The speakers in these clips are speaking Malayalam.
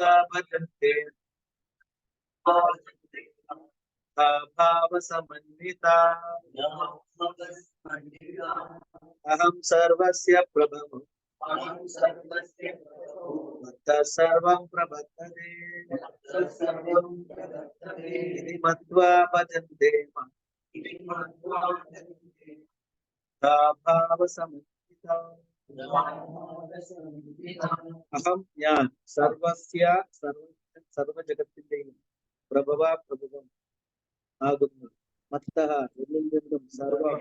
भजन्ते भाव समन्विता अहं सर्वस्य प्रभवः मत्तः सर्वं प्रवर्तते इति मत्वा भजन्ते भाव समन्विता अहं ഞാൻ സർവസ്യ സർവജഗത്തിന്റെയും പ്രഭവം ആകുന്നു മത്തഃ എന്നിൽ നിന്നും സർവം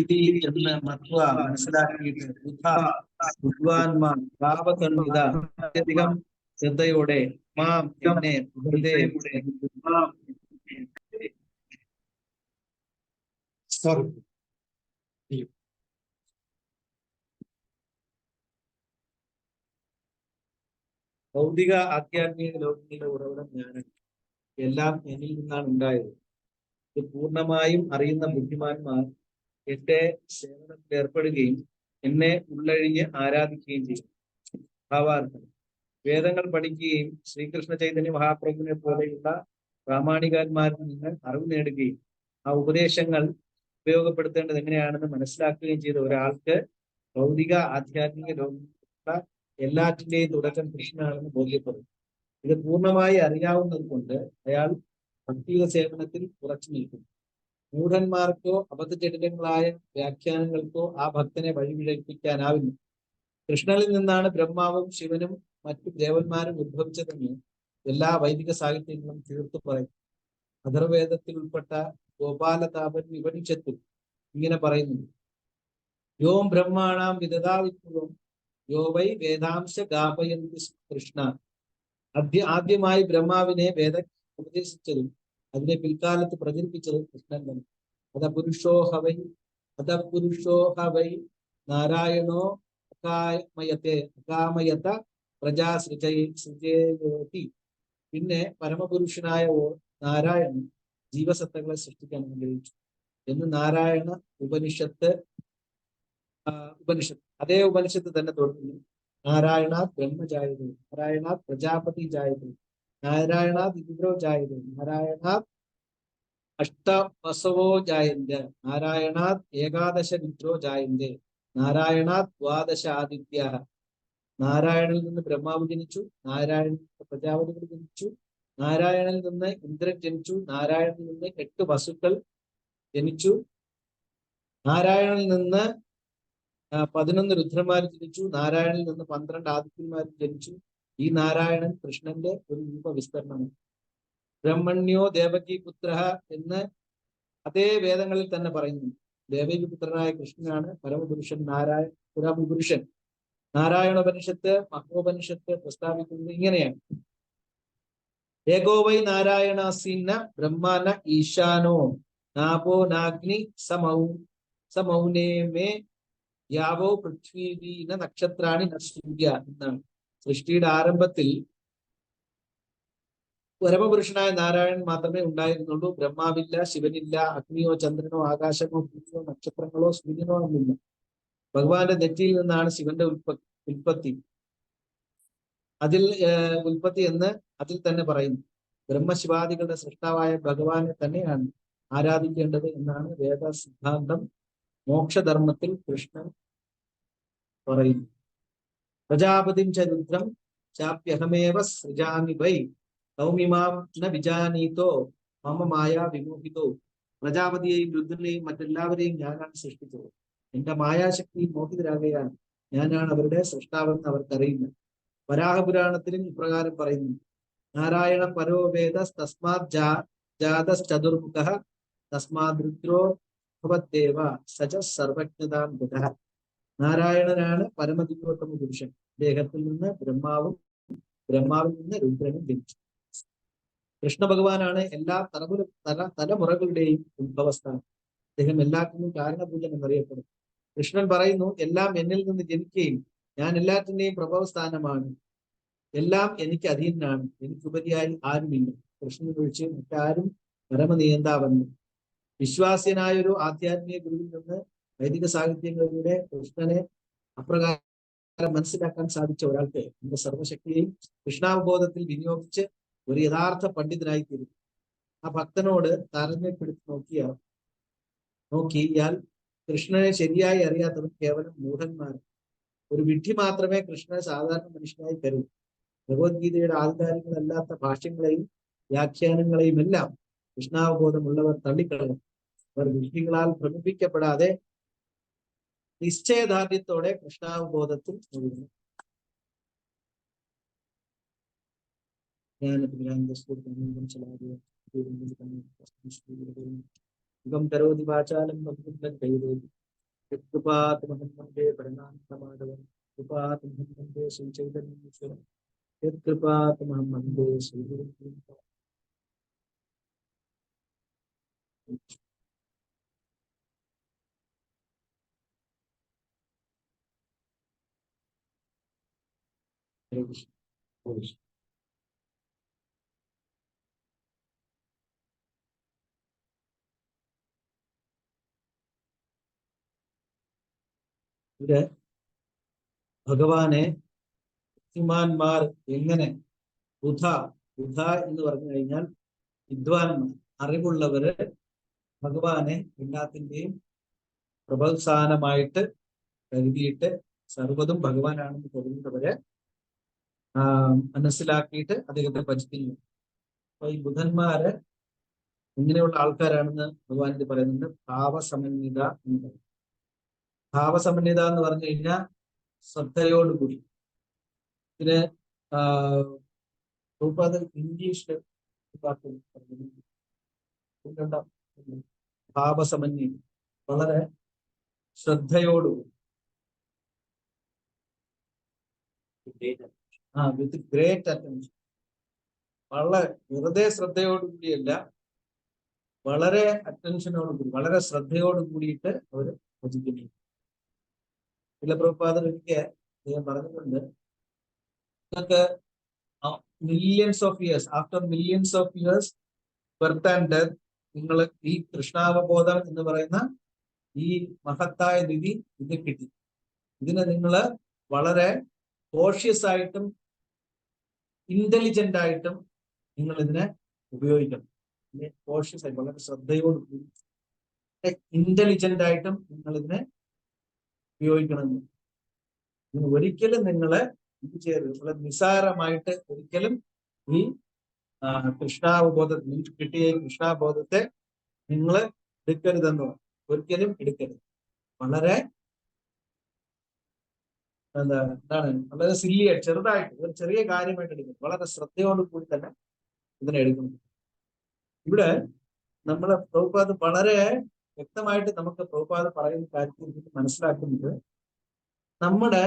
ഇതി എന്ന് മത്വ മനസ്സിലാക്കിയിട്ട് ബുദ്ധ്വാൻമാർ ഭാവകണ്ഠിത അത്യധികം ശ്രദ്ധയോടെ മാം എന്നെ ഭൗതിക ആധ്യാത്മിക ലോകങ്ങളുടെ ഉറവിടം ഞാനാണ്. എല്ലാം എന്നിൽ നിന്നാണ് ഉണ്ടായത്. ഇത് പൂർണ്ണമായും അറിയുന്ന ബുദ്ധിമാന്മാർ എന്റെ സേവനത്തിൽ ഏർപ്പെടുകയും എന്നെ ഉള്ളഴിഞ്ഞ് ആരാധിക്കുകയും ചെയ്യും. ഭാവാർത്ഥം: വേദങ്ങൾ പഠിക്കുകയും ശ്രീകൃഷ്ണ ചൈതന്യ മഹാപ്രഭുവിനെ പോലെയുള്ള പ്രാമാണികന്മാരിൽ നിന്ന് അറിവ് നേടുകയും ആ ഉപദേശങ്ങൾ ഉപയോഗപ്പെടുത്തേണ്ടത് എങ്ങനെയാണെന്ന് മനസ്സിലാക്കുകയും ചെയ്ത ഒരാൾക്ക് ഭൗതിക ആധ്യാത്മിക ലോകത്തിലുള്ള എല്ലാറ്റിന്റെയും തുടക്കം കൃഷ്ണനാണെന്ന് ബോധ്യപ്പെടും. ഇത് പൂർണ്ണമായി അറിയാവുന്നത് കൊണ്ട് അയാൾ ഭക്തിയുടെ സേവനത്തിൽ ഉറച്ചു നിൽക്കും. മൂഢന്മാർക്കോ അബദ്ധജടിലങ്ങളായ വ്യാഖ്യാനങ്ങൾക്കോ ആ ഭക്തനെ വഴിപിഴപ്പിക്കാനാവില്ല. കൃഷ്ണനിൽ നിന്നാണ് ബ്രഹ്മാവും ശിവനും മറ്റു ദേവന്മാരും ഉദ്ഭവിച്ചതെന്ന് എല്ലാ വൈദിക സാഹിത്യങ്ങളും തീർത്തു പറയും. അഥർവേദത്തിൽ ഉൾപ്പെട്ട ഗോപാലതാപൻ ഉപനിഷത്തിൽ ഇങ്ങനെ പറയുന്നു: യോം ബ്രഹ്മാണാം വിദധാവിപുരം യോ വൈ വേദാംശ ഗാപയന്തി കൃഷ്ണ. ആദ്യമായി ബ്രഹ്മാവിനെ വേദം ഉപദേശിച്ചതും അതിനെ പിൽക്കാലത്ത് പ്രചരിപ്പിച്ചതും കൃഷ്ണൻ തന്നെ. അധപുരുഷോഹവൈ നാരായണോ അകാമയത പ്രജാ സൃജേതി. പിന്നെ പരമപുരുഷനായ നാരായണൻ ജീവസത്തകളെ സൃഷ്ടിക്കാൻ ആഗ്രഹിച്ചു എന്ന് നാരായണ ഉപനിഷത്ത് അതേ ഉപനിഷത്ത് തന്നെ തുടങ്ങി: നാരായണാത് ബ്രഹ്മജായതേ, നാരായണാത് പ്രജാപതി ജായതേ, നാരായണാത് ഇന്ദ്രോ ജായതേ, നാരായണാത് അഷ്ടവസവോ ജായന്തെ, നാരായണാത് ഏകാദശ രുദ്രോ ജായന്തെ, നാരായണാത് ദ്വാദശ ആദിത്യ. നാരായണനിൽ നിന്ന് ബ്രഹ്മാവ് ജനിച്ചു, നാരായണനിൽ നിന്ന് പ്രജാപതികൾ ജനിച്ചു, നാരായണനിൽ നിന്ന് ഇന്ദ്രൻ ജനിച്ചു, നാരായണനിൽ നിന്ന് 8 വസുക്കൾ ജനിച്ചു, നാരായണനിൽ നിന്ന് 11 രുദ്രന്മാർ ജനിച്ചു, നാരായണനിൽ നിന്ന് 12 ആദിത്യന്മാർ ജനിച്ചു. ഈ നാരായണൻ കൃഷ്ണന്റെ ഒരു രൂപവിസ്തരണമാണ്. ബ്രഹ്മണ്യോ ദേവകി പുത്ര എന്ന് അതേ വേദങ്ങളിൽ തന്നെ പറയുന്നു. ദേവകി പുത്രനായ കൃഷ്ണനാണ് പരമപുരുഷൻ പരമപുരുഷൻ. നാരായണോപനിഷത്ത് മഹോപനിഷത്ത് പ്രസ്താവിക്കുന്നത് ഇങ്ങനെയാണ്: ഏകോവൈ നാരായണാസീന്ന ബ്രഹ്മാന ഈശാനോ നാഭോ നാഗ്നി സമൗനേമേ യാവോ പൃഥ്വീന നക്ഷത്രാണി നസൂര്യ എന്നാണ്. സൃഷ്ടിയുടെ ആരംഭത്തിൽ പരമപുരുഷനായ നാരായണൻ മാത്രമേ ഉണ്ടായിരുന്നുള്ളൂ. ബ്രഹ്മാവില്ല, ശിവനില്ല, അഗ്നിയോ ചന്ദ്രനോ ആകാശമോ ഭൂമിയോ നക്ഷത്രങ്ങളോ സൂര്യനോ ഒന്നില്ല. ഭഗവാന്റെ നെറ്റിയിൽ നിന്നാണ് ശിവന്റെ ഉൽപ്പത്തി എന്ന് അതിൽ തന്നെ പറയുന്നു. ബ്രഹ്മശിവാദികളുടെ സൃഷ്ടാവായ ഭഗവാനെ തന്നെയാണ് ആരാധിക്കേണ്ടത് എന്നാണ് വേദ സിദ്ധാന്തം. മോക്ഷധർമ്മത്തിൽ കൃഷ്ണൻ പറയുന്നു: പ്രജാപതിം ച രുദ്രം ചാപ്യഹമേവ സൃജാമി വൈ കൗമിമാം ന വിജാനീതോ മമ മായാ വിമോഹിതോ. പ്രജാപതിയെയും രുദ്രനെയും മറ്റെല്ലാവരെയും ഞാനാണ് സൃഷ്ടിച്ചത്. എന്റെ മായാശക്തി മോഹിതരാകയാൽ ഞാനാണ് അവരുടെ സൃഷ്ടാവെന്ന് അവർക്കറിയില്ല. വരാഹപുരാണത്തിലും ഇപ്രകാരം പറയുന്നു: നാരായണ പരോ വേദ തസ്മാത് ജാതശ്ചതുർമുഖഃ തസ്മാത് രുദ്രോ ഭവദ്ദേവ സച സർവജ്ഞതാം ബുധഃ. നാരായണനാണ് പരമദിവ്യോത്തമ പുരുഷൻ. അദ്ദേഹത്തിൽ നിന്ന് ബ്രഹ്മാവിൽ നിന്ന് രുദ്രനും ജനിച്ചു. കൃഷ്ണ ഭഗവാനാണ് എല്ലാ തലമുറകളുടെയും ഉത്ഭവസ്ഥാനം. അദ്ദേഹം എല്ലാത്തിനും കാരണഭൂതൻ എന്നറിയപ്പെടും. കൃഷ്ണൻ പറയുന്നു: എല്ലാം എന്നിൽ നിന്ന് ജനിക്കുകയും ഞാൻ എല്ലാറ്റിന്റെയും പ്രഭവസ്ഥാനമാണ്. എല്ലാം എനിക്ക് അധീനനാണ്. എനിക്കുപരിയായി ആരുമില്ല. കൃഷ്ണൻ ഒഴിച്ച് മറ്റാരും പരമനിയന്താവെന്ന്. വിശ്വാസ്യനായൊരു ആധ്യാത്മിക ഗുരുവിൽ നിന്ന് വൈദിക സാഹിത്യങ്ങളിലൂടെ കൃഷ്ണനെ അപ്രകാരം മനസ്സിലാക്കാൻ സാധിച്ച ഒരാൾക്ക് നമ്മുടെ സർവശക്തിയെയും കൃഷ്ണാവബോധത്തിൽ വിനിയോഗിച്ച് ഒരു യഥാർത്ഥ പണ്ഡിതനായി തീരും. ആ ഭക്തനോട് താരതമ്യപ്പെടുത്തി നോക്കിയാൽ കൃഷ്ണനെ ശരിയായി അറിയാത്തവർ കേവലം മൂഢന്മാർ. ഒരു വിഡ്ഢി മാത്രമേ കൃഷ്ണനെ സാധാരണ മനുഷ്യനായി കരുതൂ. ഭഗവത്ഗീതയുടെ ആധികാരികളല്ലാത്ത ഭാഷ്യങ്ങളെയും വ്യാഖ്യാനങ്ങളെയും എല്ലാം കൃഷ്ണാവബോധമുള്ളവർ തള്ളിക്കളയും. അവർ വിഡ്ഢികളാൽ ഭ്രമിപ്പിക്കപ്പെടാതെ നിശ്ചയദാർഢ്യത്തോടെ കൃഷ്ണാവബോധത്തിൽ ഒഴുകുന്നു. കരോതി വാചാലം കൃപാത്മഹം വന്ദേ പരമാനന്ദമാധവം കൃപാത്മഹം വന്ദേ ശ്രീചൈതന്യേശ്വരം കൃപാത്മഹം വന്ദേ ശ്രീഗുരും. ഇവിടെ ഭഗവാനെ ബുദ്ധിമാന്മാർ എങ്ങനെ ബുധ എന്ന് പറഞ്ഞു കഴിഞ്ഞാൽ വിദ്വാൻമാർ, അറിവുള്ളവര് ഭഗവാനെ എല്ലാത്തിൻ്റെയും പ്രബൽസാനമായിട്ട് കരുതിയിട്ട് സർവ്വതും ഭഗവാനാണെന്ന് കരുതുന്നവരെ മനസ്സിലാക്കിയിട്ട് അദ്ദേഹത്തെ ഭജിക്കുന്നു. അപ്പൊ ഈ ബുധന്മാര് ഇങ്ങനെയുള്ള ആൾക്കാരാണെന്ന് ഭഗവാൻ ഇത് പറയുന്നുണ്ട്. ഭാവസമന്വിത എന്ന് പറയും. ഭാവസമന്വിത എന്ന് പറഞ്ഞു കഴിഞ്ഞാൽ ശ്രദ്ധയോടുകൂടി. ഇതിന് ഇംഗ്ലീഷിൽ ഭാവസമന്വിത, വളരെ ശ്രദ്ധയോടുകൂടി, വിത്ത് ഗ്രേറ്റ് അറ്റൻഷൻ. വളരെ വെറുതെ ശ്രദ്ധയോടുകൂടിയല്ല, വളരെ അറ്റൻഷനോടുകൂടി, വളരെ ശ്രദ്ധയോട് കൂടിയിട്ട് അവർ ഭജിക്കുന്നു. ചില പ്രഭുപാദർ എനിക്ക് ഞാൻ പറഞ്ഞിട്ടുണ്ട്, നിങ്ങൾക്ക് millions of years, after millions of years birth and death, നിങ്ങൾ ഈ കൃഷ്ണാവബോധം എന്ന് പറയുന്ന ഈ മഹത്തായ നിധി ഇത് കിട്ടി. ഇതിനെ നിങ്ങൾ വളരെ കോഷ്യസ് ആയിട്ടും ഇന്റലിജന്റ് ആയിട്ടും നിങ്ങൾ ഇതിനെ ഉപയോഗിക്കണം. കോഷ്യസ് ആയിട്ട്, വളരെ ശ്രദ്ധയോട് കൂടി ഇന്റലിജന്റ് ആയിട്ടും നിങ്ങൾ ഇതിനെ ഉപയോഗിക്കണം. ഒരിക്കലും നിങ്ങളെ ഇത് ചെയ്യരുത്. വളരെ നിസ്സാരമായിട്ട് ഒരിക്കലും ഈ കൃഷ്ണാവബോധം, നിങ്ങൾക്ക് കിട്ടിയ കൃഷ്ണാബോധത്തെ നിങ്ങൾ എടുക്കരുതെന്ന്, ഒരിക്കലും എടുക്കരുത്. വളരെ എന്താണ്, വളരെ സില്ലിയായിട്ട്, ചെറുതായിട്ട്, ഒരു ചെറിയ കാര്യമായിട്ട് എടുക്കണം. വളരെ ശ്രദ്ധയോട് കൂടി തന്നെ ഇതിനെ എടുക്കണം. ഇവിടെ നമ്മുടെ പ്രഭുപാദ് വളരെ വ്യക്തമായിട്ട് നമുക്ക് പ്രഭുപാദ് പറയുന്ന കാര്യത്തിൽ മനസ്സിലാക്കുന്നത്, നമ്മുടെ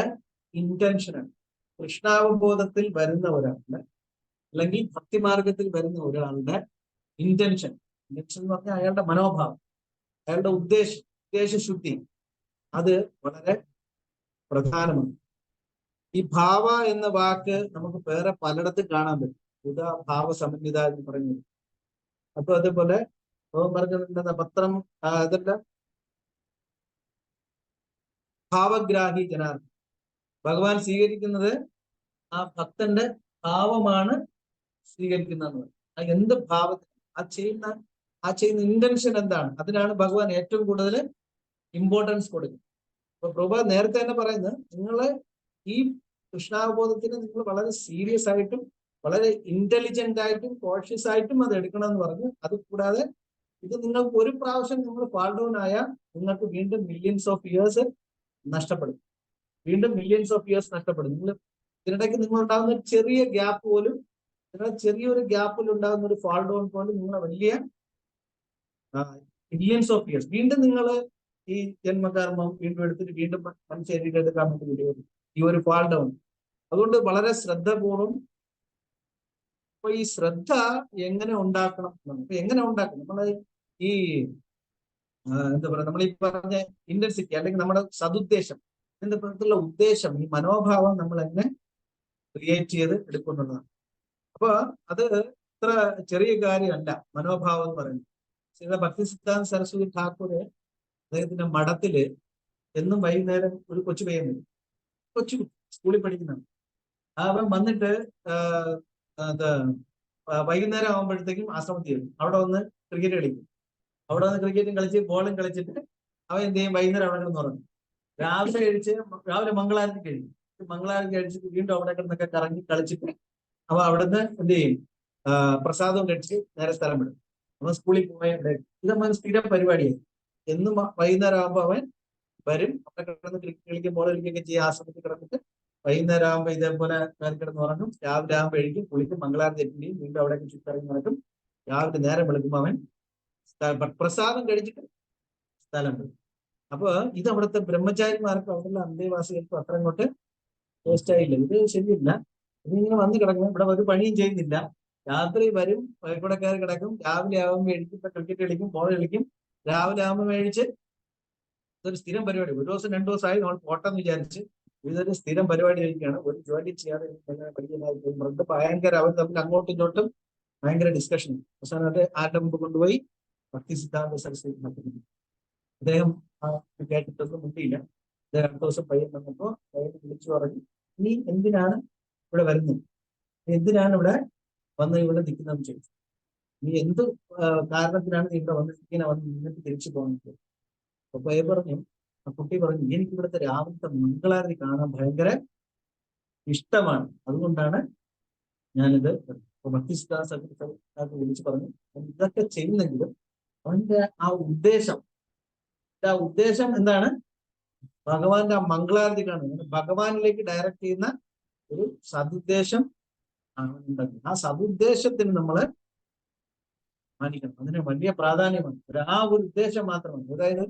ഇന്റൻഷനാണ്. കൃഷ്ണാവബോധത്തിൽ വരുന്ന ഒരാളുടെ, അല്ലെങ്കിൽ ഭക്തിമാർഗത്തിൽ വരുന്ന ഒരാളുടെ ഇന്റൻഷൻ എന്ന് പറഞ്ഞാൽ അയാളുടെ മനോഭാവം, അയാളുടെ ഉദ്ദേശശുദ്ധി, അത് വളരെ പ്രധാനമാണ്. ഈ ഭാവ എന്ന വാക്ക് നമുക്ക് വേറെ പലയിടത്തും കാണാൻ പറ്റും. ഭാവസമന്വിത എന്ന് പറയുന്നത്. അപ്പൊ അതേപോലെ പറഞ്ഞിട്ടുണ്ടെന്ന പത്രം, ഇതെല്ലാം ഭാവഗ്രാഹി ജനാർദ്ദൻ. ഭഗവാൻ സ്വീകരിക്കുന്നത് ആ ഭക്തന്റെ ഭാവമാണ് സ്വീകരിക്കുന്നത്. എന്ത് ഭാവത്തിൽ ആ ചെയ്യുന്ന ഇന്റൻഷൻ എന്താണ്, അതിനാണ് ഭഗവാൻ ഏറ്റവും കൂടുതൽ ഇമ്പോർട്ടൻസ് കൊടുക്കുന്നത്. അപ്പൊ പ്രഭുപാദ് നേരത്തെ തന്നെ പറയുന്നത്, നിങ്ങള് ഈ കൃഷ്ണാവബോധത്തിന് നിങ്ങൾ വളരെ സീരിയസ് ആയിട്ടും വളരെ ഇന്റലിജന്റ് ആയിട്ടും കോഷ്യസ് ആയിട്ടും അത് എടുക്കണം എന്ന് പറഞ്ഞു. അത് കൂടാതെ ഇത് നിങ്ങൾക്ക് ഒരു പ്രാവശ്യം നിങ്ങൾ ഫാൾ ഡൗൺ ആയാൽ നിങ്ങൾക്ക് വീണ്ടും മില്യൺസ് ഓഫ് ഇയേഴ്സ് നഷ്ടപ്പെടും. വീണ്ടും മില്യൺസ് ഓഫ് ഇയേഴ്സ് നഷ്ടപ്പെടും. നിങ്ങൾ ഇതിനിടയ്ക്ക് നിങ്ങൾ ഉണ്ടാകുന്ന ഒരു ചെറിയ ഗ്യാപ്പ് പോലും, നിങ്ങളുടെ ചെറിയൊരു ഗ്യാപ്പിൽ ഉണ്ടാകുന്ന ഒരു ഫാൾ ഡൗൺ പോലും നിങ്ങളെ വലിയ മില്യൺസ് ഓഫ് ഇയേഴ്സ്, വീണ്ടും നിങ്ങൾ ഈ ജന്മകർമ്മം വീണ്ടും എടുത്തിട്ട് വീണ്ടും മനുഷ്യരീരം എടുക്കാൻ വേണ്ടി വരും ഈ ഒരു ഫാൾ ഡൗൺ. അതുകൊണ്ട് വളരെ ശ്രദ്ധപൂർവ്വം. അപ്പൊ ഈ ശ്രദ്ധ എങ്ങനെ ഉണ്ടാക്കണം, എങ്ങനെ ഉണ്ടാക്കണം, നമ്മൾ ഈ എന്താ പറയുക, നമ്മൾ ഈ പറഞ്ഞ ഇന്റൻസിറ്റി അല്ലെങ്കിൽ നമ്മുടെ സതുദ്ദേശം, ഇതിന്റെ പുറത്തുള്ള ഉദ്ദേശം, ഈ മനോഭാവം നമ്മൾ എങ്ങനെ ക്രിയേറ്റ് ചെയ്ത് എടുക്കുന്നുള്ളതാണ്. അപ്പൊ അത് ഇത്ര ചെറിയ കാര്യമല്ല മനോഭാവം എന്ന് പറയുന്നത്. ശ്രീ ഭക്തി സിദ്ധാന്ത സരസ്വതി ഠാക്കൂർ അദ്ദേഹത്തിന്റെ മഠത്തില് എന്നും വൈകുന്നേരം ഒരു കൊച്ചു പയ്യൻ വരും. സ്കൂളിൽ പഠിക്കുന്നതാണ്. അവൻ വന്നിട്ട് അത് വൈകുന്നേരം ആകുമ്പോഴത്തേക്കും ആശ്രമത്തിൽ വരും. അവിടെ വന്ന് ക്രിക്കറ്റ് കളിക്കും. അവിടെ വന്ന് ക്രിക്കറ്റും കളിച്ച് ബോളും കളിച്ചിട്ട് അവൻ എന്ത് ചെയ്യും, വൈകുന്നേരം അവിടെ കിടന്ന് ഉറങ്ങും. രാവിലെ മംഗളാരത്തി കഴിയും. മംഗളാരത്തി കഴിച്ചിട്ട് വീണ്ടും അവിടെ കിടന്നൊക്കെ കറങ്ങി കളിച്ചിട്ട് അവ അവിടുന്ന് എന്ത് ചെയ്യും, പ്രസാദവും കഴിച്ച് നേരെ സ്ഥലം വിടും. അവൻ സ്കൂളിൽ പോയ ഇതമ്മ സ്ഥിരം പരിപാടിയായി. എന്നും വൈകുന്നേരം ആകുമ്പോൾ അവൻ വരും, അവിടെ കിടന്ന് ക്രിക്കറ്റ് കളിക്കും, ബോൾ കളിക്കുകയൊക്കെ ചെയ്യും. ആശ്രമത്തിൽ കിടന്നിട്ട് വൈകുന്നേരം ആകുമ്പോൾ ഇതേപോലെ കിടന്ന് ഉറങ്ങും. രാവിലെ ആകുമ്പോൾ എഴുതിക്കും, കുളിക്കും, മംഗളാരത്തി എത്തിയും വീണ്ടും അവിടെ ചുറ്റിറങ്ങി നടക്കും. രാവിലെ നേരം വിളിക്കുമ്പോൾ അവൻ പ്രസാദം കഴിച്ചിട്ട് സ്ഥലം വിടും. അപ്പൊ ഇത് അവിടുത്തെ ബ്രഹ്മചാരിമാർക്കും അവിടെയുള്ള അന്തേവാസികൾക്കും അത്ര അങ്ങോട്ട് വേസ്റ്റ് ആയില്ല. ഇത് ശരിയില്ല. ഇതിങ്ങനെ വന്ന് കിടക്കും, ഇവിടെ ഒരു പണിയും ചെയ്യുന്നില്ല. രാത്രി വരും, ഇവിടെ കയറി കിടക്കും. രാവിലെ ആകുമ്പോൾ എഴുതി ക്രിക്കറ്റ് കളിക്കും, ബോൾ കളിക്കും. രാവിലെ ആകുമ്പോൾ മേടിച്ച് ഇതൊരു സ്ഥിരം പരിപാടി. ഒരു ദിവസം 2 ദിവസമായി നമ്മൾ പോട്ടെന്ന് വിചാരിച്ച് ഇതൊരു സ്ഥിരം പരിപാടി കഴിക്കുകയാണ്. ഒരു ജോലി ചെയ്യാതെ പഠിക്കാനായി മൃഗ ഭയങ്കര അവർ തമ്മിൽ അങ്ങോട്ടും ഇങ്ങോട്ടും ഭയങ്കര ഡിസ്കഷൻ. അവസാനമായിട്ട് ആരുടെ മുമ്പ് കൊണ്ടുപോയി ഭക്തി സിദ്ധാന്ത സരസ്വതി നടത്തുന്നു. അദ്ദേഹം കേട്ടിട്ടൊന്നും മുണ്ടിയില്ല. അദ്ദേഹം അടുത്ത ദിവസം പയ്യൻ വന്നപ്പോ പയ്യൻ വിളിച്ചു പറഞ്ഞു, നീ എന്തിനാണ് ഇവിടെ വരുന്നത്, എന്തിനാണ് ഇവിടെ നിൽക്കുന്നതെന്ന് ചോദിച്ചു. നീ എന്ത് കാരണത്തിനാണ് നീ ഇവിടെ വന്ന് ഇങ്ങനെ വന്ന് നിന്നിട്ട് തിരിച്ചു പോകുന്നത്? അപ്പൊ പയ്യൻ പറഞ്ഞു, ആ കുട്ടി പറഞ്ഞു, എനിക്ക് ഇവിടുത്തെ രാവിലത്തെ മംഗളാരതി കാണാൻ ഭയങ്കര ഇഷ്ടമാണ്, അതുകൊണ്ടാണ് ഞാനിത്. ഭക്തി സിദ്ധാന്ത വിളിച്ചു പറഞ്ഞു, ഇതൊക്കെ ചെയ്യുന്നെങ്കിലും അവന്റെ ആ ഉദ്ദേശം എന്താണ്? ഭഗവാന്റെ ആ മംഗളാരതി കാണുന്നത് ഭഗവാനിലേക്ക് ഡയറക്റ്റ് ചെയ്യുന്ന ഒരു സതുദ്ദേശം ആണ്. ആ സതുദ്ദേശത്തിന് നമ്മള് മാനിക്കണം. അതിന് വലിയ പ്രാധാന്യമാണ്. ആ ഒരു ഉദ്ദേശം മാത്രമാണ്. അതായത്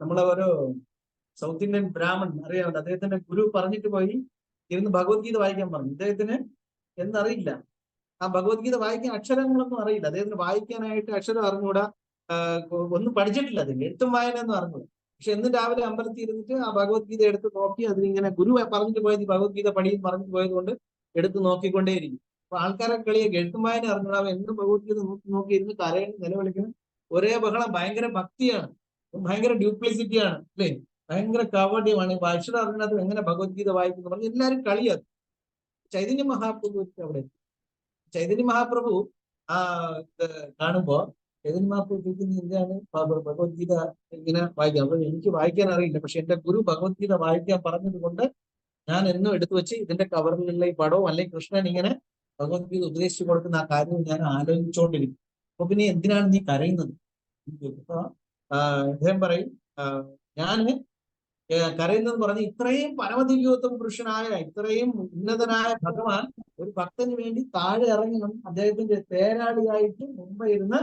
നമ്മളെ ഒരു സൗത്ത് ഇന്ത്യൻ ബ്രാഹ്മൺ അറിയാമല്ലോ, അദ്ദേഹത്തിന്റെ ഗുരു പറഞ്ഞിട്ട് പോയി ഇരുന്ന് ഭഗവത്ഗീത വായിക്കാൻ പറഞ്ഞു. ഇദ്ദേഹത്തിന് എന്നറിയില്ല, ആ ഭഗവത്ഗീത വായിക്കാൻ അക്ഷരങ്ങളൊന്നും അറിയില്ല. അദ്ദേഹത്തിന് വായിക്കാനായിട്ട് അക്ഷരം അറിഞ്ഞുകൂടാ, ഒന്നും പഠിച്ചിട്ടില്ല. അതിൽ എഴുത്തും വായനയൊന്നും അറിഞ്ഞൂടാ. പക്ഷെ എന്നും രാവിലെ അമ്പലത്തിൽ ഇരുന്നിട്ട് ആ ഭഗവത്ഗീത എടുത്ത് നോക്കി അതിലിങ്ങനെ ഗുരു പറഞ്ഞിട്ട് പോയത് ഭഗവത്ഗീത പണിയും പറഞ്ഞിട്ട് പോയത് കൊണ്ട് എടുത്ത് നോക്കിക്കൊണ്ടേയിരിക്കും. അപ്പൊ ആൾക്കാരെ കളിയൊക്കെ എഴുത്തും വായന അറിഞ്ഞൂടാ, എന്നും ഭഗവത്ഗീത നോക്കി ഇരുന്ന് കരയണം, നിലവിളിക്കണം, ഒരേ ബഹളം. ഭയങ്കര ഭക്തിയാണ്, ഭയങ്കര ഡ്യൂപ്ലിസിറ്റിയാണ്, അല്ലേ? ഭയങ്കര കവടിയാണ്. അക്ഷരം അറിഞ്ഞത് എങ്ങനെ ഭഗവത്ഗീത വായിക്കുന്നു പറഞ്ഞ് എല്ലാവരും കളിയാക്കും. ചൈതന്യ മഹാപ്രഭു അവിടെ, ചൈതന്യ മഹാപ്രഭു ആ കാണുമ്പോ ചൈതന്യ മഹാപ്രഭു ചോദിക്കുന്നത്, എന്താണ് ഭഗവത്ഗീത ഇങ്ങനെ വായിക്കാം? അപ്പൊ എനിക്ക് വായിക്കാൻ അറിയില്ല, പക്ഷെ എന്റെ ഗുരു ഭഗവത്ഗീത വായിക്കാൻ പറഞ്ഞത് കൊണ്ട് ഞാൻ എന്നും എടുത്തു വെച്ച് ഇതിന്റെ കവറിലുള്ള ഈ പടവും അല്ലെങ്കിൽ കൃഷ്ണൻ ഇങ്ങനെ ഭഗവത്ഗീത ഉപദേശിച്ചു കൊടുക്കുന്ന ആ കാര്യവും ഞാൻ ആലോചിച്ചുകൊണ്ടിരിക്കും. അപ്പൊ പിന്നെ എന്തിനാണ് നീ കരയുന്നത്? അപ്പൊ അദ്ദേഹം പറയും, ഞാന് കരയുന്നെന്ന് പറഞ്ഞ് ഇത്രയും പരമദിവ്യോത്തമ പുരുഷനായ ഇത്രയും ഉന്നതനായ ഭഗവാൻ ഒരു ഭക്തന് വേണ്ടി താഴെ ഇറങ്ങി അദ്ദേഹത്തിന്റെ തേരാളിയായിട്ട് മുമ്പ് ഇരുന്ന്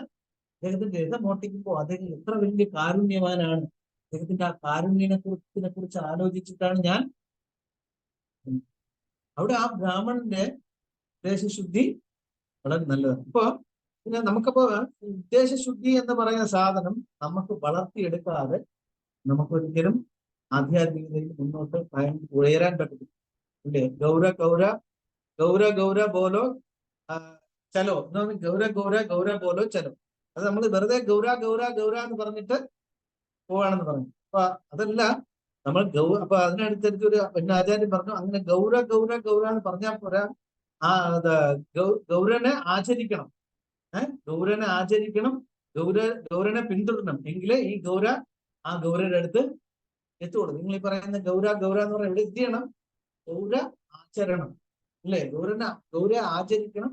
അദ്ദേഹത്തിന്റെ രഥം ഓട്ടിക്കുമ്പോ അദ്ദേഹം എത്ര വലിയ കാരുണ്യവാനാണ്. അദ്ദേഹത്തിന്റെ ആ കാരുണ്യത്തിനെ കുറിച്ച് ആലോചിച്ചിട്ടാണ് ഞാൻ അവിടെ. ആ ബ്രാഹ്മണന്റെ ഉദ്ദേശശുദ്ധി വളരെ നല്ലതാണ്. അപ്പൊ പിന്നെ നമുക്കപ്പോ ഉദ്ദേശശുദ്ധി എന്ന് പറയുന്ന സാധനം നമുക്ക് വളർത്തിയെടുക്കാതെ നമുക്കൊരിക്കലും ആധ്യാത്മികതയിൽ മുന്നോട്ട് ഉയരാൻ പറ്റും, അല്ലേ? ഗൗര ഗൗര ഗൗര ഗൗര ബോലോ ചലോ, ഗൗര ബോലോ ചലോ. അത് നമ്മൾ വെറുതെ ഗൗര എന്ന് പറഞ്ഞിട്ട് പോവാണെന്ന് പറഞ്ഞു. അപ്പൊ അതല്ല നമ്മൾ അപ്പൊ അതിനനുസരിച്ച് ഒരു പിന്നെ ആചാര്യം പറഞ്ഞു, അങ്ങനെ ഗൗര എന്ന് പറഞ്ഞാൽ പോരാ, ഗൗരനെ ആചരിക്കണം. ഗൗരനെ ആചരിക്കണം, ഗൗരനെ പിന്തുടരണം. എങ്കിലേ ഈ ആ ഗൗരയുടെ അടുത്ത് എത്തുള്ളൂ. നിങ്ങൾ ഈ പറയുന്ന ഗൗര എന്ന് പറഞ്ഞാൽ ഇവിടെ എന്ത് ചെയ്യണം? ഗൗര ആചരണം, അല്ലേ? ഗൗര ആചരിക്കണം,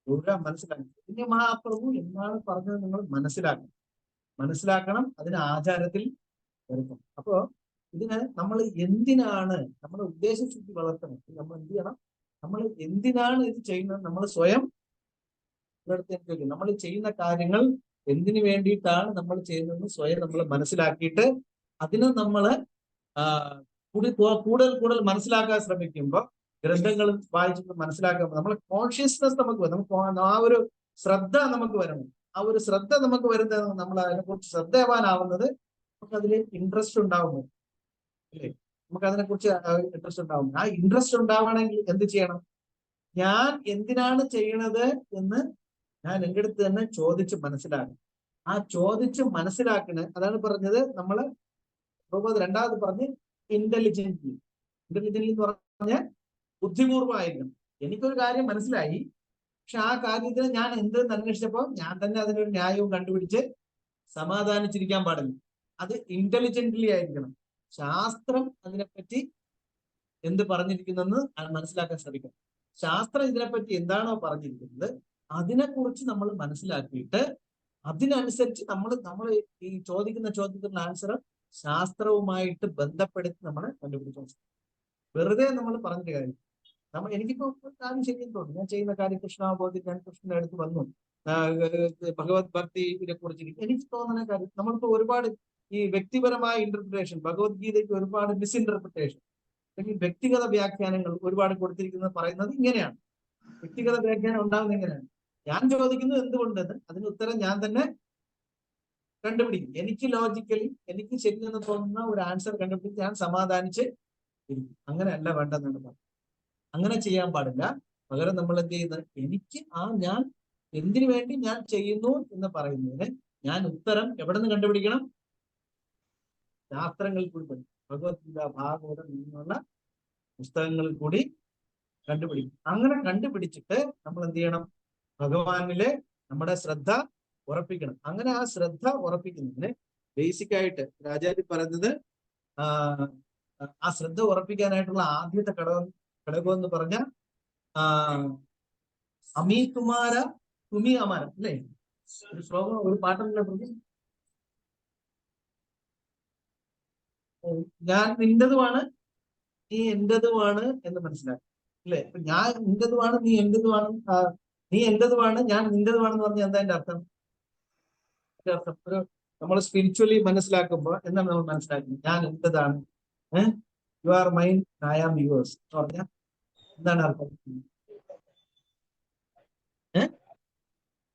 ഗൗര മനസ്സിലാക്കണം. പിന്നെ മഹാപ്രഭു എന്താണ് പറഞ്ഞത് നിങ്ങൾ മനസ്സിലാക്കണം, അതിന് ആചാരത്തിൽ വരുത്തണം. അപ്പോ ഇതിന് നമ്മൾ എന്തിനാണ് നമ്മുടെ ഉദ്ദേശശുദ്ധി വളർത്തണം? നമ്മൾ എന്ത് ചെയ്യണം? നമ്മൾ എന്തിനാണ് ഇത് ചെയ്യുന്നത്? നമ്മൾ സ്വയം നമ്മൾ ചെയ്യുന്ന കാര്യങ്ങൾ എന്തിനു വേണ്ടിയിട്ടാണ് നമ്മൾ ചെയ്യുന്നതെന്ന് സ്വയം നമ്മൾ മനസ്സിലാക്കിയിട്ട് അതിനെ നമ്മൾ കൂടുതൽ മനസ്സിലാക്കാൻ ശ്രമിക്കുമ്പോൾ, ഗ്രന്ഥങ്ങൾ വായിച്ചിട്ട് മനസ്സിലാക്കുമ്പോൾ നമ്മളെ കോൺഷ്യസ്നെസ് നമുക്ക് ആ ഒരു ശ്രദ്ധ നമുക്ക് വരണം. ആ ഒരു ശ്രദ്ധ നമുക്ക് വരുന്നത് നമ്മൾ അതിനെക്കുറിച്ച് ശ്രദ്ധേവാനാവുന്നത് നമുക്ക് അതിൽ ഇൻട്രസ്റ്റ് ഉണ്ടാവുന്നു, അല്ലേ? നമുക്ക് അതിനെക്കുറിച്ച് ഇൻട്രസ്റ്റ് ഉണ്ടാവുന്നു. ആ ഇൻട്രസ്റ്റ് ഉണ്ടാവണമെങ്കിൽ എന്ത് ചെയ്യണം? ഞാൻ എന്തിനാണ് ചെയ്യണത് എന്ന് ഞാൻ എൻ്റെ അടുത്ത് തന്നെ ചോദിച്ച് മനസ്സിലാക്കണം. ആ ചോദിച്ച് മനസ്സിലാക്കണ, അതാണ് പറഞ്ഞത് നമ്മള് രണ്ടാമത് പറഞ്ഞ് ഇന്റലിജന്റ്ലി. ഇന്റലിജന്റ് എന്ന് പറഞ്ഞാൽ ബുദ്ധിപൂർവ്വമായിരിക്കണം. എനിക്കൊരു കാര്യം മനസ്സിലായി, പക്ഷെ ആ കാര്യത്തിന് ഞാൻ എന്തെന്ന് അന്വേഷിച്ചപ്പോൾ ഞാൻ തന്നെ അതിനൊരു ന്യായവും കണ്ടുപിടിച്ച് സമാധാനിച്ചിരിക്കാൻ പാടില്ല. അത് ഇന്റലിജന്റ്ലി ആയിരിക്കണം. ശാസ്ത്രം അതിനെപ്പറ്റി എന്ത് പറഞ്ഞിരിക്കുന്നെന്ന് മനസ്സിലാക്കാൻ ശ്രമിക്കണം. ശാസ്ത്രം ഇതിനെപ്പറ്റി എന്താണോ പറഞ്ഞിരിക്കുന്നത് അതിനെക്കുറിച്ച് നമ്മൾ മനസ്സിലാക്കിയിട്ട് അതിനനുസരിച്ച് നമ്മൾ ഈ ചോദിക്കുന്ന ചോദ്യത്തിനുള്ള ആൻസർ ശാസ്ത്രവുമായിട്ട് ബന്ധപ്പെടുത്തി നമ്മൾ കണ്ടുപിടിച്ചു. വെറുതെ നമ്മൾ പറഞ്ഞിട്ട് കാര്യം. എനിക്കിപ്പോ കാര്യം ശരിയെന്ന് തോന്നുന്നു. ഞാൻ ചെയ്യുന്ന കാര്യം കൃഷ്ണാബോധി, ഞാൻ കൃഷ്ണന്റെ അടുത്ത് വന്നു, ഭഗവത് ഭക്തിയെ കുറിച്ച് എനിക്ക് തോന്നുന്ന കാര്യം. നമ്മളിപ്പോ ഒരുപാട് ഈ വ്യക്തിപരമായ ഇന്റർപ്രിട്ടേഷൻ, ഭഗവത്ഗീതയ്ക്ക് ഒരുപാട് മിസ്ഇന്റർപ്രിട്ടേഷൻ അല്ലെങ്കിൽ വ്യക്തിഗത വ്യാഖ്യാനങ്ങൾ ഒരുപാട് കൊടുത്തിരിക്കുന്നത് പറയുന്നത് ഇങ്ങനെയാണ്. വ്യക്തിഗത വ്യാഖ്യാനം ഉണ്ടാകുന്നത് എങ്ങനെയാണ്? ഞാൻ ചോദിക്കുന്നത് എന്തുകൊണ്ടെന്ന് അതിന് ഉത്തരം ഞാൻ തന്നെ കണ്ടുപിടിക്കും. എനിക്ക് ലോജിക്കലി എനിക്ക് ശരിയെന്ന് തോന്നുന്ന ഒരു ആൻസർ കണ്ടുപിടിച്ച് ഞാൻ സമാധാനിച്ച് ഇരിക്കും. അങ്ങനെയല്ല വേണ്ടെന്നാണ് പറഞ്ഞത്. അങ്ങനെ ചെയ്യാൻ പാടില്ല. പകരം നമ്മൾ എന്ത് ചെയ്യുന്നത്, എനിക്ക് ഞാൻ എന്തിനു വേണ്ടി ഞാൻ ചെയ്യുന്നു എന്ന് പറയുന്നതിന് ഞാൻ ഉത്തരം എവിടെ നിന്ന് കണ്ടുപിടിക്കണം? ശാസ്ത്രങ്ങളിൽ കൂടി പഠിക്കും. ഭഗവത്ഗീത, ഭാഗവതം എന്നുള്ള പുസ്തകങ്ങളിൽ കൂടി കണ്ടുപിടിക്കും. അങ്ങനെ കണ്ടുപിടിച്ചിട്ട് നമ്മൾ എന്ത് ചെയ്യണം? ഭഗവാനിലെ നമ്മുടെ ശ്രദ്ധ ഉറപ്പിക്കണം. അങ്ങനെ ആ ശ്രദ്ധ ഉറപ്പിക്കുന്നതിന് ബേസിക് ആയിട്ട് രാജാജി പറയുന്നത് ആ ശ്രദ്ധ ഉറപ്പിക്കാനായിട്ടുള്ള ആദ്യത്തെ ഘടകം എന്ന് പറഞ്ഞ അമീ കുമാര തുമി അമാര അല്ലേ? ഒരു ശ്ലോകം, ഒരു പാട്ടല്ലേ പ്രതി, ഞാൻ നിന്റേതുമാണ് നീ എന്റേതുമാണ് എന്ന് മനസ്സിലാക്കി അല്ലേ? അപ്പൊ ഞാൻ നിന്റേതുമാണ് നീ എന്റേതുമാണ്, നീ എന്റേതുമാണ് ഞാൻ നിന്റേതുമാണെന്ന് പറഞ്ഞാൽ എന്താ എന്റെ അർത്ഥം? അർത്ഥം ഒരു നമ്മൾ സ്പിരിച്വലി മനസ്സിലാക്കുമ്പോൾ എന്താണ് നമ്മൾ മനസ്സിലാക്കുന്നത്? ഞാൻ എന്റേതാണ്, you are mine, I am yours എന്ന് പറഞ്ഞാൽ എന്താണ് അർത്ഥം?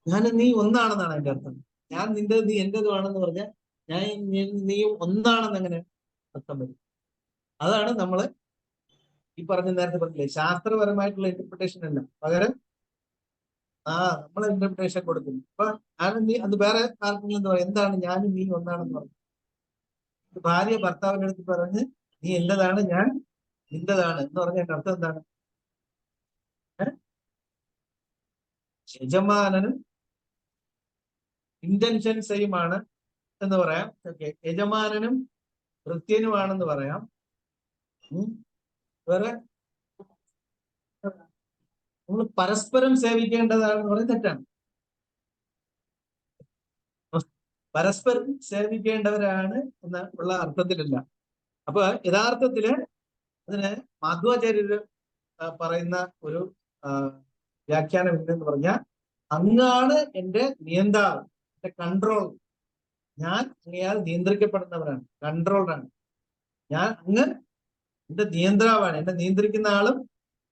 ഞാൻ നീ ഒന്നാണെന്നാണ് അതിന്റെ അർത്ഥം. ഞാൻ നിന്റെ നീ എന്റേതുമാണെന്ന് പറഞ്ഞാൽ ഞാൻ നീയും ഒന്നാണെന്ന് എങ്ങനെ അർത്ഥം വരും? അതാണ് നമ്മള് ഈ പറഞ്ഞ നേരത്തെ പറഞ്ഞില്ലേ, ശാസ്ത്രപരമായിട്ടുള്ള ഇന്റർപ്രിട്ടേഷൻ അല്ല, പകരം നമ്മളെ ഇന്റർപ്രിട്ടേഷൻ കൊടുക്കുന്നു. അപ്പൊ ഞാനും നീ, അത് വേറെ ആർക്കെങ്കിലും എന്താ പറയാ, എന്താണ് ഞാനും നീ ഒന്നാണെന്ന് പറഞ്ഞു. ഭാര്യ ഭർത്താവിന്റെ അടുത്ത് പറഞ്ഞ് നീ എന്റേതാണ് ഞാൻ നിന്റേതാണ് എന്ന് പറഞ്ഞതിന്റെ അർത്ഥം എന്താണ്? യജമാനനും ഇന്റൻഷൻ സെയിം ആണ് എന്ന് പറയാം. ഓക്കെ, യജമാനനും ഭൃത്യനുമാണെന്ന് പറയാം. വേറെ നമ്മൾ പരസ്പരം സേവിക്കേണ്ടതാണെന്ന് പറയുന്നത് തെറ്റാണ്. പരസ്പരം സേവിക്കേണ്ടവരാണ് എന്ന ഉള്ള അർത്ഥത്തിലല്ല. അപ്പൊ യഥാർത്ഥത്തില് അതിന് മാധ്വാചാര്യര് പറയുന്ന ഒരു വ്യാഖ്യാനം എന്തെന്ന് പറഞ്ഞാൽ, അങ്ങാണ് എന്റെ നിയന്താവ്, എന്റെ കൺട്രോൾ. ഞാൻ അങ്ങയാൽ നിയന്ത്രിക്കപ്പെടുന്നവരാണ്, കൺട്രോൾഡാണ്. ഞാൻ അങ്ങ് എന്റെ നിയന്ത്രാവാണ്, എന്നെ നിയന്ത്രിക്കുന്ന ആളും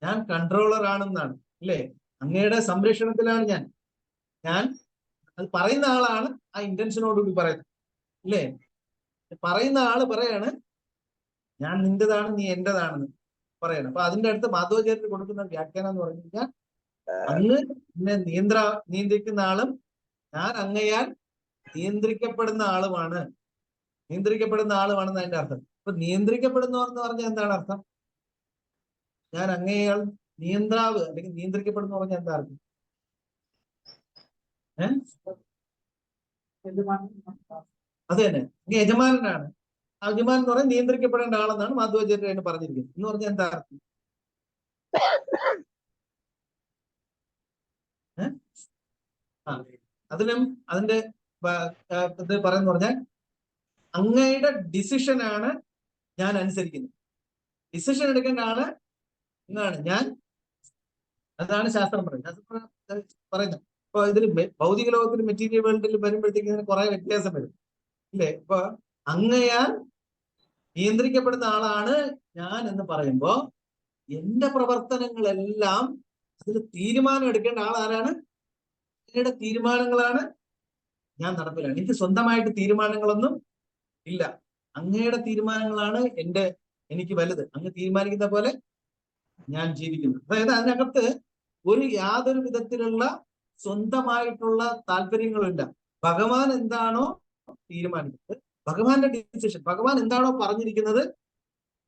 ഞാൻ കൺട്രോളർ ആണെന്നാണ് അല്ലേ? അങ്ങയുടെ സംരക്ഷണത്തിലാണ് ഞാൻ അത് പറയുന്ന ആളാണ് ആ ഇന്റൻഷനോടുകൂടി പറയുന്നത് അല്ലേ? പറയുന്ന ആള് പറയാണ് ഞാൻ നിന്റേതാണ് നീ എന്റേതാണെന്ന് പറയണം. അപ്പൊ അതിന്റെ അടുത്ത് മാധവാചാര്യർ കൊടുക്കുന്ന വ്യാഖ്യാനം എന്ന് പറഞ്ഞു കഴിഞ്ഞാൽ, അങ്ങ് എന്നെ നിയന്ത്രിക്കുന്ന ആളും ഞാൻ അങ്ങയാൽ നിയന്ത്രിക്കപ്പെടുന്ന ആളുമാണ്, നിയന്ത്രിക്കപ്പെടുന്ന ആളുമാണെന്ന് അതിന്റെ അർത്ഥം. അപ്പൊ നിയന്ത്രിക്കപ്പെടുന്നവർ എന്ന് പറഞ്ഞാൽ എന്താണ് അർത്ഥം? ഞാൻ അങ്ങയാൽ നിയന്ത്രാവ് അല്ലെങ്കിൽ നിയന്ത്രിക്കപ്പെടുന്ന പറഞ്ഞാൽ എന്താ അർത്ഥം? അത് തന്നെ, യജമാനാണ്. യജമാൻ എന്ന് പറഞ്ഞാൽ നിയന്ത്രിക്കപ്പെടേണ്ട ആളെന്നാണ് മാധവാചാര്യൻ പറഞ്ഞിരിക്കുന്നത്. എന്ന് പറഞ്ഞാൽ എന്താ അർത്ഥം? അതിനും അതിന്റെ ഇത് പറയുന്ന പറഞ്ഞാൽ, അങ്ങയുടെ ഡിസിഷനാണ് ഞാൻ അനുസരിക്കുന്നത്. ഡിസിഷൻ എടുക്കേണ്ട ആള് എന്നാണ് ഞാൻ. അതാണ് ശാസ്ത്രം പറയുന്നത്. ശാസ്ത്രം പറയുന്നത് ഇപ്പൊ ഇതിൽ ഭൗതിക ലോകത്തിൽ മെറ്റീരിയൽ വേൾഡിൽ വരുമ്പോഴത്തേക്ക് ഇതിന് കുറെ വ്യത്യാസം വരും ഇല്ലേ? ഇപ്പൊ അങ്ങയാൽ നിയന്ത്രിക്കപ്പെടുന്ന ആളാണ് ഞാൻ എന്ന് പറയുമ്പോ എന്റെ പ്രവർത്തനങ്ങളെല്ലാം അതിൽ തീരുമാനം എടുക്കേണ്ട ആൾ ആരാണ്? അങ്ങയുടെ തീരുമാനങ്ങളാണ് ഞാൻ നടപ്പിലാണ്. എനിക്ക് സ്വന്തമായിട്ട് തീരുമാനങ്ങളൊന്നും ഇല്ല. അങ്ങയുടെ തീരുമാനങ്ങളാണ് എനിക്ക് വലുത്. അങ്ങ് തീരുമാനിക്കുന്ന പോലെ ഞാൻ ജീവിക്കുന്നു. അതായത് അതിനകത്ത് യാതൊരു വിധത്തിലുള്ള സ്വന്തമായിട്ടുള്ള താല്പര്യങ്ങളില്ല. ഭഗവാൻ എന്താണോ തീരുമാനിക്കുന്നത്, ഭഗവാന്റെ ഡിസിഷൻ, ഭഗവാൻ എന്താണോ പറഞ്ഞിരിക്കുന്നത്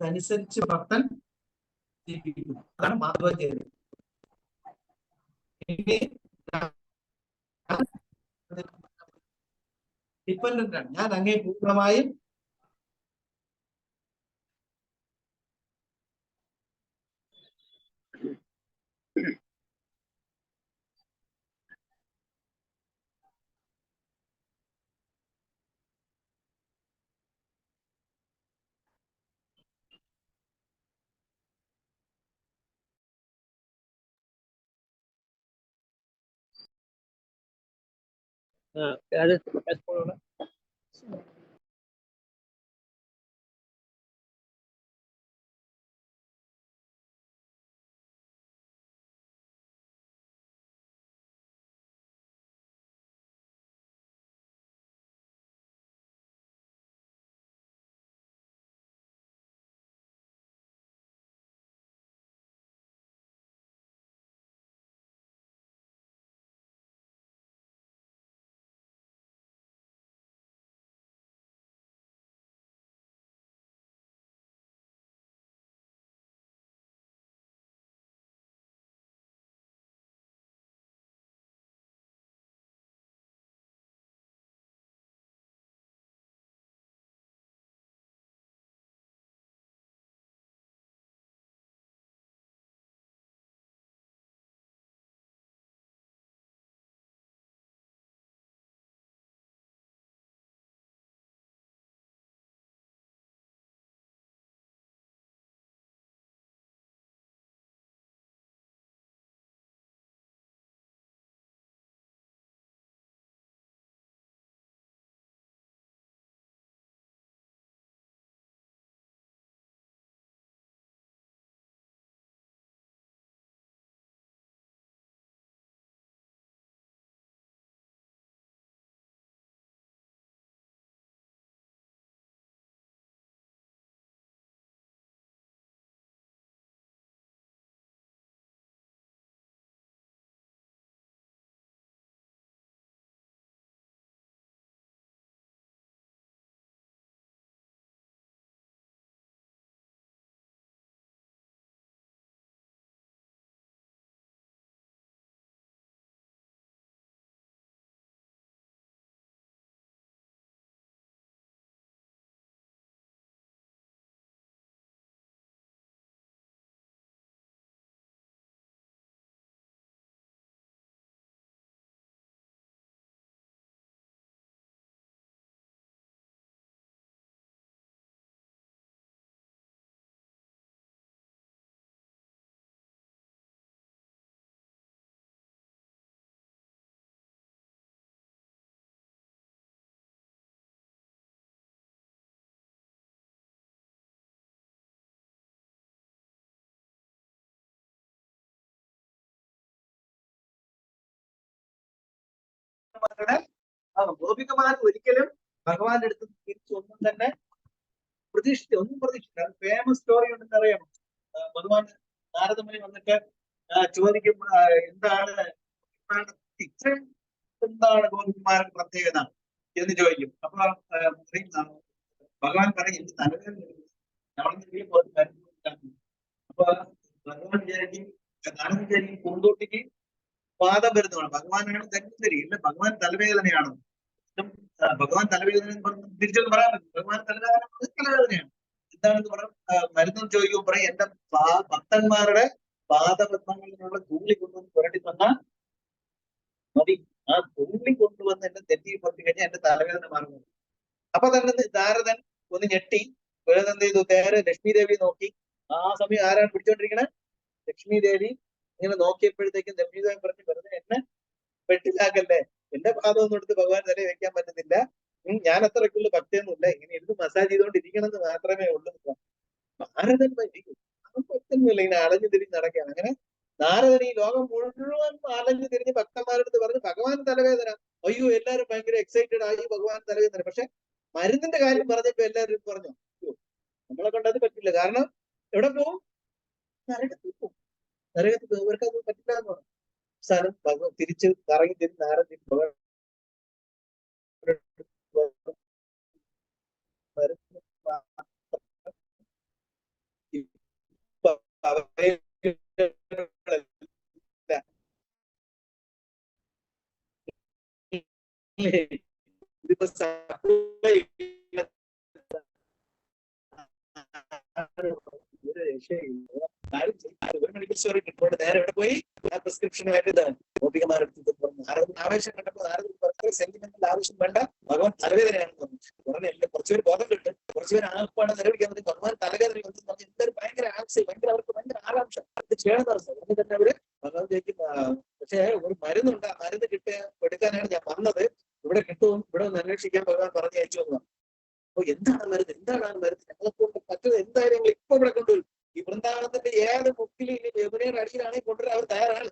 അനുസരിച്ച് ഭക്തൻ ജീവിക്കുന്നു. അതാണ് മാധവചേരി. ഡിപ്പെൻഡന്റ് ആണ്. ഞാൻ അങ്ങേ പൂർണ്ണമായും ഗോപികമാർ ഒരിക്കലും ഭഗവാന്റെ അടുത്ത് തിരിച്ചൊന്നും തന്നെ ഒന്നും പ്രതീക്ഷിച്ചില്ല. ഫേമസ് സ്റ്റോറി ഉണ്ടെന്ന് അറിയാമോ? ഭഗവാൻ നാരദമുനി വന്നിട്ട് ചോദിക്കും, എന്താണ് ഇത്രയും എന്താണ് ഗോപികമാരുടെ പ്രത്യേകത എന്ന് ചോദിക്കും. അപ്പൊ ഭഗവാൻ പറയും, എനിക്ക് തലവേദന അപ്പൊ ഭഗവാൻ വിചാരിക്കും, നാരദൻ വിചാരിക്കും പൂന്തോട്ടിക്ക് വാദം വരുന്നതാണ്, ഭഗവാനാണ് ധന്വന്തരി, ഇല്ല ഭഗവാൻ തലവേദനയാണ്. ഭഗവാൻ തലവേദന തിരിച്ചൊന്ന് പറയാൻ പറ്റും. ഭഗവാൻ തലവേദനയാണ്. എന്താണെന്ന് മരുന്ന് ചോദിക്കുമ്പോൾ പറയും, എന്റെ ഭക്തന്മാരുടെ പാദപത്മങ്ങളിലുള്ള തുള്ളി കൊണ്ടുവന്ന് പുരട്ടി തന്നാൽ മതി. ആ തുള്ളി കൊണ്ടുവന്ന് എന്റെ തെറ്റി പുറത്തി കഴിഞ്ഞാൽ എന്റെ തലവേദന മാറുന്നു. അപ്പൊ തന്നെ നാരദൻ ഒന്ന് ഞെട്ടി. എന്ത് ചെയ്തു? നേരെ ലക്ഷ്മി ദേവി നോക്കി. ആ സമയം ആരാണ് പിടിച്ചോണ്ടിരിക്കണേ? ലക്ഷ്മി ദേവി. ഇങ്ങനെ നോക്കിയപ്പോഴത്തേക്കും ലക്ഷ്മി ദേവി പറഞ്ഞു, വെറുതെ എന്നെ വെട്ടിലാക്കല്ലേ, എന്റെ പാദമൊന്നും എടുത്ത് ഭഗവാൻ തലയിൽ വെക്കാൻ പറ്റുന്നില്ല, ഞാൻ അത്രയ്ക്കുള്ള ഭക്തിയൊന്നുമില്ല, ഇങ്ങനെ ഇരുന്ന് മസാജ് ചെയ്തുകൊണ്ടിരിക്കണം എന്ന് മാത്രമേ ഉള്ളൂ. നാരദൻ ഭക്തന്നുമില്ല, ഇങ്ങനെ അലഞ്ഞു തിരിഞ്ഞ് നടക്കുകയാണ്. അങ്ങനെ നാരദൻ ഈ ലോകം മുഴുവൻ അലഞ്ഞു തിരിഞ്ഞ് ഭക്തന്മാരെടുത്ത് പറഞ്ഞു, ഭഗവാൻ തലവേദന. അയ്യോ, എല്ലാവരും ഭയങ്കര എക്സൈറ്റഡ് ആയി, ഭഗവാൻ തലവേദന. പക്ഷെ മരുന്നിന്റെ കാര്യം പറഞ്ഞപ്പോ എല്ലാവരും പറഞ്ഞു, നമ്മളെ കൊണ്ടത് പറ്റില്ല. കാരണം എവിടെ പോവും? നരകത്തിൽ പോവും. നരകത്തിൽ ഇവർക്ക് അത് പറ്റില്ല എന്ന് പറഞ്ഞു. അവസാനം തിരിച്ച് കറങ്ങി തിരിഞ്ഞ് നാരദൻ ഇതിപ്പോ സപ്ലൈ ഒരു രക്ഷയില്ല. ഒരു മെഡിക്കൽ സ്റ്റോറിൽ കിട്ടുമ്പോൾ നേരെ എവിടെ പോയി ആ പ്രിസ്ക്രിപ്ഷനുമായിട്ട് ഇതാണ് ഗോപികമാരെടുത്ത് പറഞ്ഞു. ആവേശം കണ്ടപ്പോൾ അത്ര സെന്റിമെന്റൽ ആവശ്യം വേണ്ട, ഭഗവാൻ തലവേദനയാണെന്ന് പറഞ്ഞു. ഉടനെ എല്ലാം കുറച്ചുപേര് ബോധം കിട്ടും, കുറച്ചുപേര് ആപ്പാണ് നിലവിളിക്കാൻ പറ്റും. ഭഗവാൻ തലവേദന വന്നു പറഞ്ഞു. എന്തൊരു ഭയങ്കര ആവശ്യം, ഭയങ്കര അവർക്ക് ഭയങ്കര ആകാംക്ഷ ഇത് ചെയ്യണമെന്ന് പറഞ്ഞു. ഉടനെ തന്നെ അവര് ഭഗവാൻ ചോദിക്കും, പക്ഷേ ഒരു മരുന്നുണ്ട്, ആ മരുന്ന് എടുക്കാനാണ് ഞാൻ വന്നത്, ഇവിടെ കിട്ടും, ഇവിടെ ഒന്ന് അന്വേഷിക്കാൻ ഭഗവാൻ പറഞ്ഞു അയച്ചു വന്നു. അപ്പൊ എന്താണ് മരുന്ന്, എന്താണ് ആ മരുന്ന്, ഞങ്ങളെ കൊണ്ട് പറ്റുന്നത് എന്തായാലും ഞങ്ങൾ ഇപ്പൊ ഇവിടെ കൊണ്ടുവരും. ഈ വൃന്ദാവനത്തിന്റെ ഏത് മുക്കിൽ ഇനി യമുനയുടെ അടിയിലാണെങ്കിൽ കൊണ്ടുവരാൻ അവർ തയ്യാറാണ്.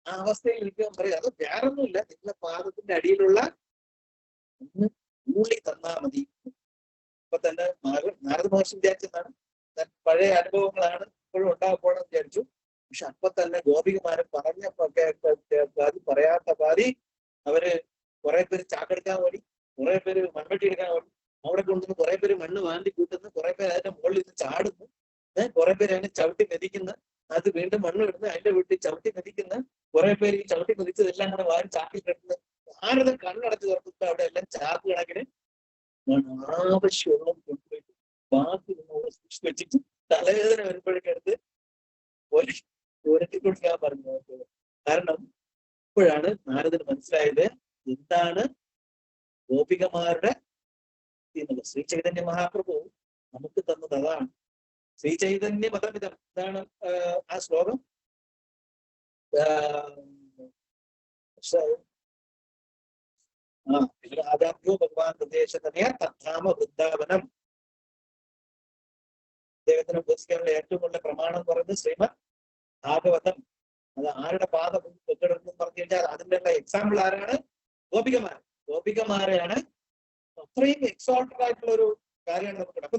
ആ അവസ്ഥയിൽ ഇരിക്കാൻ പറയും. അത് വേറൊന്നുമില്ല, നിങ്ങളുടെ പാദത്തിന്റെ അടിയിലുള്ള ഒന്ന് ഊളി തന്നാ മതി. ഇപ്പൊ തന്നെ നാരദ മഹർഷി വിചാരിച്ചതാണ്, പഴയ അനുഭവങ്ങളാണ് ഇപ്പോഴും ഉണ്ടാകണമെന്ന് വിചാരിച്ചു. പക്ഷെ അപ്പൊ തന്നെ ഗോപികമാരെ പറഞ്ഞ പറയാത്ത പാതി അവര് കുറെ പേര് ചാക്കെടുക്കാൻ വേണ്ടി, കുറെ പേര് മൺവെട്ടി എടുക്കാൻ വേണ്ടി അവിടെ കൊണ്ടുവന്ന് കുറെ പേര് മണ്ണ് വാന്തി കൂട്ടുന്നു, കുറെ പേര് അതിന്റെ മുകളിൽ നിന്ന് ചാടുന്നു, കുറെ പേര് അതിനെ ചവിട്ടി മെതിക്കുന്നു, അത് വീണ്ടും മണ്ണ് ഇടുന്നു, അതിന്റെ വീട്ടിൽ ചവിട്ടി മെതിക്കുന്നു, കുറെ പേര് ഈ ചവിട്ടി മെതിച്ചതെല്ലാം കൂടെ വാരി ചാക്കിൽ കിടക്കുന്നു. ആരത് കണ്ണടച്ച് തുറക്കുന്നത് അവിടെ എല്ലാം ചാക്ക് കണക്കിന് ആവശ്യമുള്ള കൊണ്ടുപോയിട്ട് ബാക്കി വെച്ചിട്ട് തലവേദന വരുമ്പോഴേക്കും എടുത്ത് ഒരട്ടി കൊടുക്കാൻ പറഞ്ഞു. കാരണം ഇപ്പോഴാണ് നാരദന് മനസ്സിലായത് എന്താണ് ഗോപികമാരുടെ എന്നുള്ളത്. ശ്രീ ചൈതന്യ മഹാപ്രഭു നമുക്ക് തന്നത് അതാണ്. ശ്രീ ചൈതന്യ മതമിതം, ഇതാണ് ആ ശ്ലോകം. ആദാഭ്യോ ഭഗവാൻ നിർദ്ദേശതനയ തഥാമ വൃന്ദാവനം. അദ്ദേഹത്തിനെ ഉപദേശിക്കാനുള്ള ഏറ്റവും കൂടുതൽ പ്രമാണം എന്ന് പറയുന്നത് ശ്രീമദ് ഭാഗവതം. അത് ആരുടെ പാദം വെക്കെടുക്കുന്നു പറഞ്ഞു കഴിഞ്ഞാൽ അതിന്റെ എക്സാമ്പിൾ ആരാണ്? ഗോപികമാർ. ഗോപികമാരെയാണ്. അത്രയും എക്സോൾട്ടഡ് ആയിട്ടുള്ള ഒരു കാര്യമാണ് നമുക്ക്. അപ്പൊ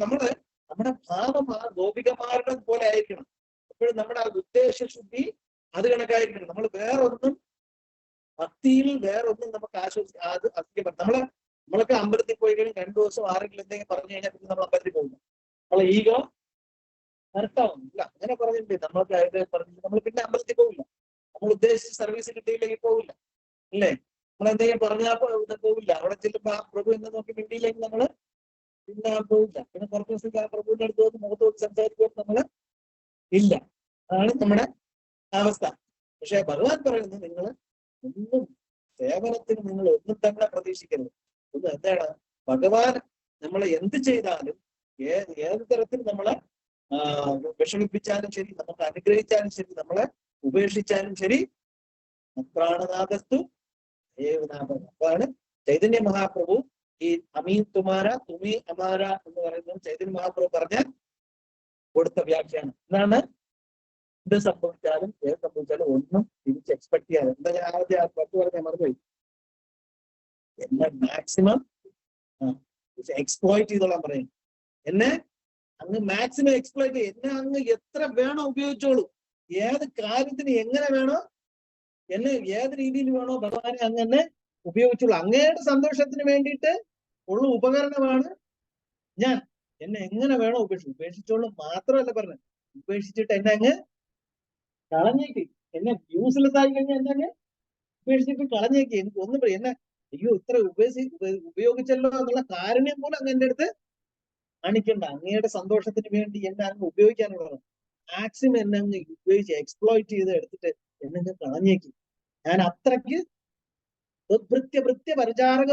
നമ്മുടെ ഭാവം ആ ഗോപികമാരുടെ പോലെ ആയിരിക്കണം. എപ്പോഴും നമ്മുടെ ആ ഉദ്ദേശശുദ്ധി അത് കണക്കായിരിക്കണം. നമ്മൾ വേറൊന്നും ഭക്തിയിൽ വേറൊന്നും നമുക്ക് ആസ്വദിക്കാൻ നമ്മളൊക്കെ അമ്പലത്തിൽ പോയി കഴിഞ്ഞാൽ 2 ദിവസം ആരെങ്കിലും എന്തെങ്കിലും പറഞ്ഞു കഴിഞ്ഞാൽ പിന്നെ നമ്മൾ അമ്പലത്തിൽ പോകുന്നു. നമ്മളെ ഈഗോ നിർത്താവുന്നില്ല. അങ്ങനെ പറഞ്ഞിട്ടുണ്ട് നമ്മൾക്ക് ആയിട്ട് പറഞ്ഞിട്ട് നമ്മൾ പിന്നെ അമ്പലത്തിൽ പോകില്ല. നമ്മൾ ഉദ്ദേശിച്ച സർവീസ് കിട്ടിയില്ലെങ്കിൽ പോകില്ല, അല്ലേ? നമ്മൾ എന്തെങ്കിലും പറഞ്ഞാൽ പോകില്ല. അവിടെ ചെല്ലുമ്പോൾ ആ പ്രഭു എന്ന് നോക്കി മിണ്ടിയില്ലെങ്കിൽ നമ്മള് പിന്നെ പോകില്ല. പിന്നെ കുറച്ച് ദിവസം ആ പ്രഭുവിന്റെ അടുത്ത് വന്ന് മുഖത്തോട്ട് സംസാരിക്കുമ്പോൾ നമ്മള് ഇല്ല. അതാണ് നമ്മുടെ അവസ്ഥ. പക്ഷെ ഭഗവാൻ പറയുന്നത് നിങ്ങൾ ഒന്നും സേവനത്തിന് നിങ്ങൾ ഒന്നും തന്നെ പ്രതീക്ഷിക്കരുത്. ഒന്ന് എന്താണ് ഭഗവാൻ നമ്മളെ എന്ത് ചെയ്താലും ഏത് തരത്തിൽ നമ്മളെ വിഷമിപ്പിച്ചാലും ശരി, നമുക്ക് അനുഗ്രഹിച്ചാലും ശരി, നമ്മളെ ഉപേക്ഷിച്ചാലും ശരി, പ്രാണനാഥസ്തു ഏവനാഥം. അതാണ് ചൈതന്യ മഹാപ്രഭു ഈ അമീൻ തുമാര തുമി അമാര എന്ന് പറയുന്നത് ചൈതന്യ മഹാപ്രഭു പറഞ്ഞ കൊടുത്ത വ്യാഖ്യാനം. എന്താണ്? എന്ത് സംഭവിച്ചാലും ഏത് സംഭവിച്ചാലും ഒന്നും തിരിച്ച് എക്സ്പെക്ട് ചെയ്യാതെ. എന്താ ഞാൻ ആദ്യം പറഞ്ഞ മറന്നുപോയി. എന്നെ മാക്സിമം എക്സ്പ്ലോയിറ്റ് ചെയ്തോളാൻ പറയും. എന്നെ അങ്ങ് മാക്സിമം എക്സ്പ്ലോയിറ്റ് ചെയ്യും. എന്നെ അങ്ങ് എത്ര വേണോ ഉപയോഗിച്ചോളൂ. ഏത് കാര്യത്തിന് എങ്ങനെ വേണോ, എന്നെ ഏത് രീതിയിൽ വേണോ ഭഗവാനെ അങ്ങനെ ഉപയോഗിച്ചോളൂ. അങ്ങയുടെ സന്തോഷത്തിന് വേണ്ടിയിട്ട് ഉള്ള ഉപകരണമാണ് ഞാൻ. എന്നെ എങ്ങനെ വേണോ ഉപേക്ഷിച്ചോളൂ. മാത്രമല്ല പറഞ്ഞത്, ഉപേക്ഷിച്ചിട്ട് എന്നെ അങ്ങ് കളഞ്ഞേക്ക്. എന്നെ യൂസ്ലെസ് ആയി കഴിഞ്ഞാൽ എന്നെ അങ്ങ് ഉപേക്ഷിച്ചിട്ട് കളഞ്ഞേക്ക്. എനിക്ക് ഒന്നും എന്നെ അയ്യോ ഇത്ര ഉപയോഗിച്ചല്ലോ എന്നുള്ള കാരുണ്യം പോലും അങ്ങ് എന്റെ അടുത്ത് കാണിക്കണ്ട. അങ്ങയുടെ സന്തോഷത്തിന് വേണ്ടി എന്നെ അങ്ങ് ഉപയോഗിക്കാനുള്ളതാണ്. മാക്സിമം എന്നെ അങ്ങ് ഉപയോഗിച്ച് എക്സ്പ്ലോയിറ്റ് ചെയ്ത് എടുത്തിട്ട് എന്നെ അങ്ങ് കളഞ്ഞേക്ക്. ഞാൻ അത്രയ്ക്ക് പരിചാരക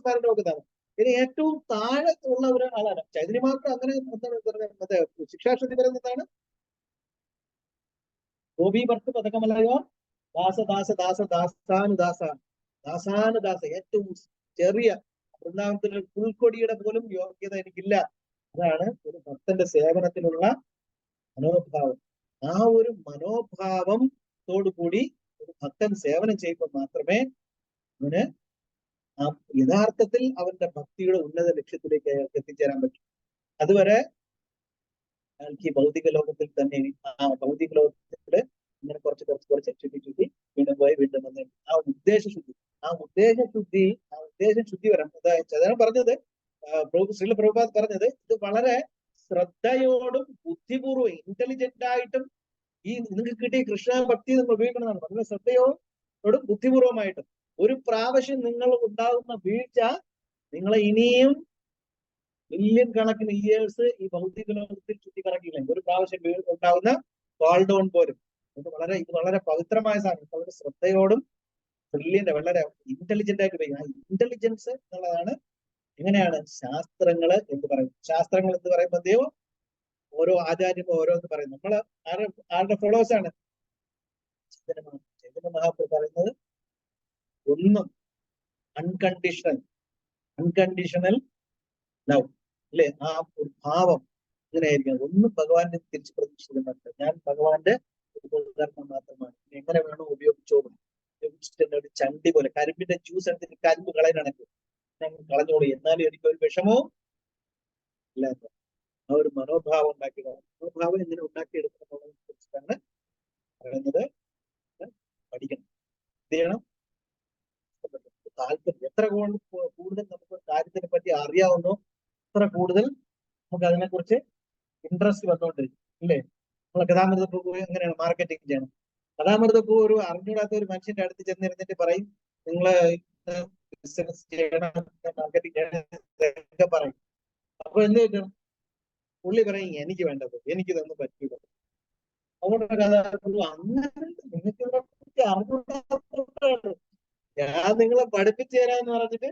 സ്മരണോക്കുന്നതാണ്. ഇനി ഏറ്റവും താഴെ ഉള്ള ഒരാളാണ് ചൈതന്യമാർക്ക്. അങ്ങനെ മറ്റേ ശിക്ഷാശ്രുതി പറയുന്നതാണ് ഗോപി ഭർത്ത് പഥകമല്ലയോ ദാസാനുദാസ. ഏറ്റവും ചെറിയ വൃന്ദാവനത്തിലെ പുൽക്കൊടിയുടെ പോലും യോഗ്യത എനിക്കില്ല. അതാണ് ഒരു ഭക്തന്റെ സേവനത്തിനുള്ള മനോഭാവം. ആ ഒരു മനോഭാവത്തോടുകൂടി ഒരു ഭക്തൻ സേവനം ചെയ്യുമ്പോൾ മാത്രമേ അവന് ആ യഥാർത്ഥത്തിൽ അവന്റെ ഭക്തിയുടെ ഉന്നത ലക്ഷ്യത്തിലേക്ക് അയാൾക്ക് എത്തിച്ചേരാൻ പറ്റും. അതുവരെ അയാൾക്ക് ഈ ഭൗതിക ലോകത്തിൽ തന്നെ ആ ഭൗതിക ലോകത്തില് ഇങ്ങനെ കുറച്ച് ചുറ്റി വീണ്ടും പോയി വീണ്ടും വന്ന് ആ ഉദ്ദേശശുദ്ധി വരാം. അതായത് പറഞ്ഞത് ശ്രീല പ്രഭുപാദ് പറഞ്ഞത് ഇത് വളരെ ശ്രദ്ധയോടും ബുദ്ധിപൂർവ്വം ഇന്റലിജന്റ് ആയിട്ടും ഈ നിങ്ങൾക്ക് കിട്ടിയ കൃഷ്ണ ഭക്തി നിങ്ങൾ ഉപയോഗിക്കുന്നതാണ്. വളരെ ശ്രദ്ധയോടും ബുദ്ധിപൂർവമായിട്ടും. ഒരു പ്രാവശ്യം നിങ്ങൾ ഉണ്ടാകുന്ന വീഴ്ച നിങ്ങളെ ഇനിയും മില്യൺ കണക്കിന് ഇയേഴ്സ് ഈ ഭൗതിക ലോകത്തിൽ ചുറ്റിക്കറക്കില്ല. ഒരു പ്രാവശ്യം ഉണ്ടാകുന്ന ഫാൾ ഡൗൺ പോലും ഇത് വളരെ പവിത്രമായ സാധനം. വളരെ ശ്രദ്ധയോടും ബ്രില്യന്റ്, വളരെ ഇന്റലിജന്റ് ആയിട്ട് ഉപയോഗിക്കണം. ഇന്റലിജൻസ് എന്നുള്ളതാണ് എങ്ങനെയാണ് ശാസ്ത്രങ്ങള് എന്ന് പറയുന്നത്. ശാസ്ത്രങ്ങൾ എന്ന് പറയുമ്പോൾ ദൈവം ഓരോ ആചാര്യനും ഓരോന്ന് പറയും. നമ്മൾ ആരുടെ ഫോളോവേഴ്സ് ആണ്? ചൈതന്യ മഹാപ്രഭു പറയുന്നത് ഒന്നും അൺകണ്ടീഷണൽ ലവ് അല്ലെ, ആ ഒരു ഭാവം ഇങ്ങനെയായിരിക്കണം. ഒന്നും ഭഗവാന്റെ തിരിച്ച് പ്രതീക്ഷിക്കുന്നുണ്ട്. ഞാൻ ഭഗവാന്റെ ഉപകരണം മാത്രമാണ്, എങ്ങനെ വേണോ ഉപയോഗിച്ചോളും. ഉപയോഗിച്ചിട്ട് ഒരു ചണ്ടി പോലെ കരിമ്പിന്റെ ജ്യൂസ് എടുത്തിട്ട് കരിമ്പ് കളയാനാണെങ്കിൽ ഞാൻ കളഞ്ഞോളൂ, എന്നാലും എനിക്കൊരു വിഷമവും ഇല്ല. ആ ഒരു മനോഭാവം മനോഭാവം എങ്ങനെ ഉണ്ടാക്കിയെടുക്കുന്നതിനെ കുറിച്ചിട്ടാണ് പറയുന്നത്. പഠിക്കണം, എന്ത് ചെയ്യണം? താല്പര്യം എത്ര കൂടുതൽ നമുക്ക് കാര്യത്തിനെ പറ്റി അറിയാവുന്നോ അത്ര കൂടുതൽ നമുക്ക് അതിനെക്കുറിച്ച് ഇൻട്രസ്റ്റ് വന്നുകൊണ്ടിരിക്കും, ഇല്ലേ? നമ്മൾ കഥാമൃതപ്പൂ എങ്ങനെയാണ് മാർക്കറ്റിംഗ് ചെയ്യണം? കഥാമൃതപ്പൂ ഒരു അറിഞ്ഞൂടാത്ത ഒരു മനുഷ്യന്റെ അടുത്ത് ചെന്നിരുന്നിട്ട് പറയും നിങ്ങള് ബിസിനസ് ചെയ്യണം, മാർക്കറ്റിംഗ് ചെയ്യണം പറയും. അപ്പൊ എന്ത് പറ്റും? പുള്ളി പറയും എനിക്ക് വേണ്ടത്, എനിക്കിതൊന്നും പറ്റില്ല. അതുകൊണ്ട് കഥാമൃതപ്പൂ അങ്ങനെ നിങ്ങൾക്ക് ഇതിനെക്കുറിച്ച് അറിഞ്ഞൂടാത്ത ഞാൻ നിങ്ങളെ പഠിപ്പിച്ചു തരാന്ന് പറഞ്ഞിട്ട്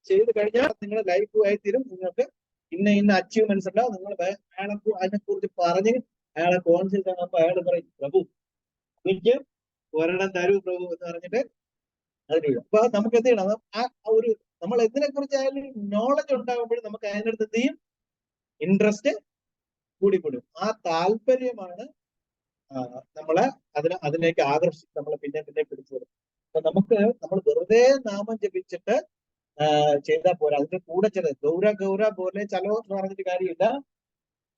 ചെയ്ത് കഴിഞ്ഞാൽ നിങ്ങളുടെ ലൈഫ് ആയി തീരും. നിങ്ങൾക്ക് ഇന്ന അച്ചീവ്മെന്റ്സ് ഉണ്ടാവും. നിങ്ങൾ അയാളെ അതിനെക്കുറിച്ച് പറഞ്ഞ് അയാളെ കോൺഷ്യസ് ആകുമ്പോൾ അയാൾ പറയും പ്രഭു എനിക്ക് ഒരെണ്ണം തരൂ പ്രഭു എന്ന് പറഞ്ഞിട്ട് അതിന് വീഴും. അപ്പൊ നമുക്ക് എന്ത് ചെയ്യണം? ആ ഒരു നമ്മൾ എന്തിനെ കുറിച്ചായാലും നോളജ് ഉണ്ടാകുമ്പോഴും നമുക്ക് അതിനടുത്ത് എന്ത് ചെയ്യും? ഇൻട്രസ്റ്റ് കൂടിക്കൂടും. ആ താല്പര്യമാണ് നമ്മളെ അതിലേക്ക് ആകർഷിച്ച് നമ്മളെ പിന്നെ പിടിച്ചു വരും. അപ്പൊ നമ്മൾ വെറുതെ നാമം ജപിച്ചിട്ട് ചെയ്താൽ പോരാ. അതിന്റെ കൂടെ ഗൗര പോലെ ചലോ എന്ന് പറഞ്ഞിട്ട് കാര്യമില്ല.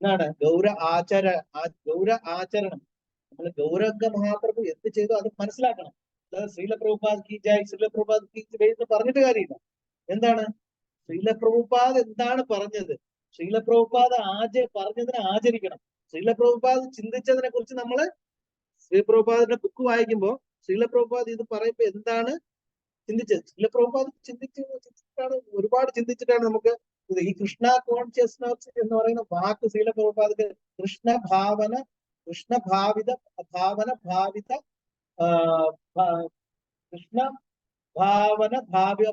എന്താണ് ഗൗര ആചരണം? നമ്മൾ ഗൗരംഗ മഹാപ്രഭു എന്ത് ചെയ്തു അത് മനസ്സിലാക്കണം. അതായത് ശ്രീല പ്രഭുപാദ് കി ജയ്, ശ്രീല പ്രഭുപാദ് കി ജയ് എന്ന് പറഞ്ഞിട്ട് കാര്യമില്ല. എന്താണ് ശ്രീല പ്രഭുപാദ് എന്താണ് പറഞ്ഞത്? ശ്രീല പ്രഭുപാദ് പറഞ്ഞതിനെ ആചരിക്കണം. ശ്രീല പ്രഭുപാദ് ചിന്തിച്ചതിനെ കുറിച്ച് നമ്മള് ശ്രീ പ്രഭുപാദിന്റെ ബുക്ക് വായിക്കുമ്പോൾ ശ്രീല പ്രഭുപാദ് ഇത് പറയുമ്പോ എന്താണ് ചിന്തിച്ചത്? ശ്രീല പ്രഭുപാദ് ചിന്തിച്ചിട്ടാണ്, ഒരുപാട് ചിന്തിച്ചിട്ടാണ് നമുക്ക് ഈ കൃഷ്ണ കോൺഷ്യസ്നസ് എന്ന് പറയുന്ന വാക്ക് ശ്രീല പ്രഭുപാദിക്ക് കൃഷ്ണഭാവിത കൃഷ്ണ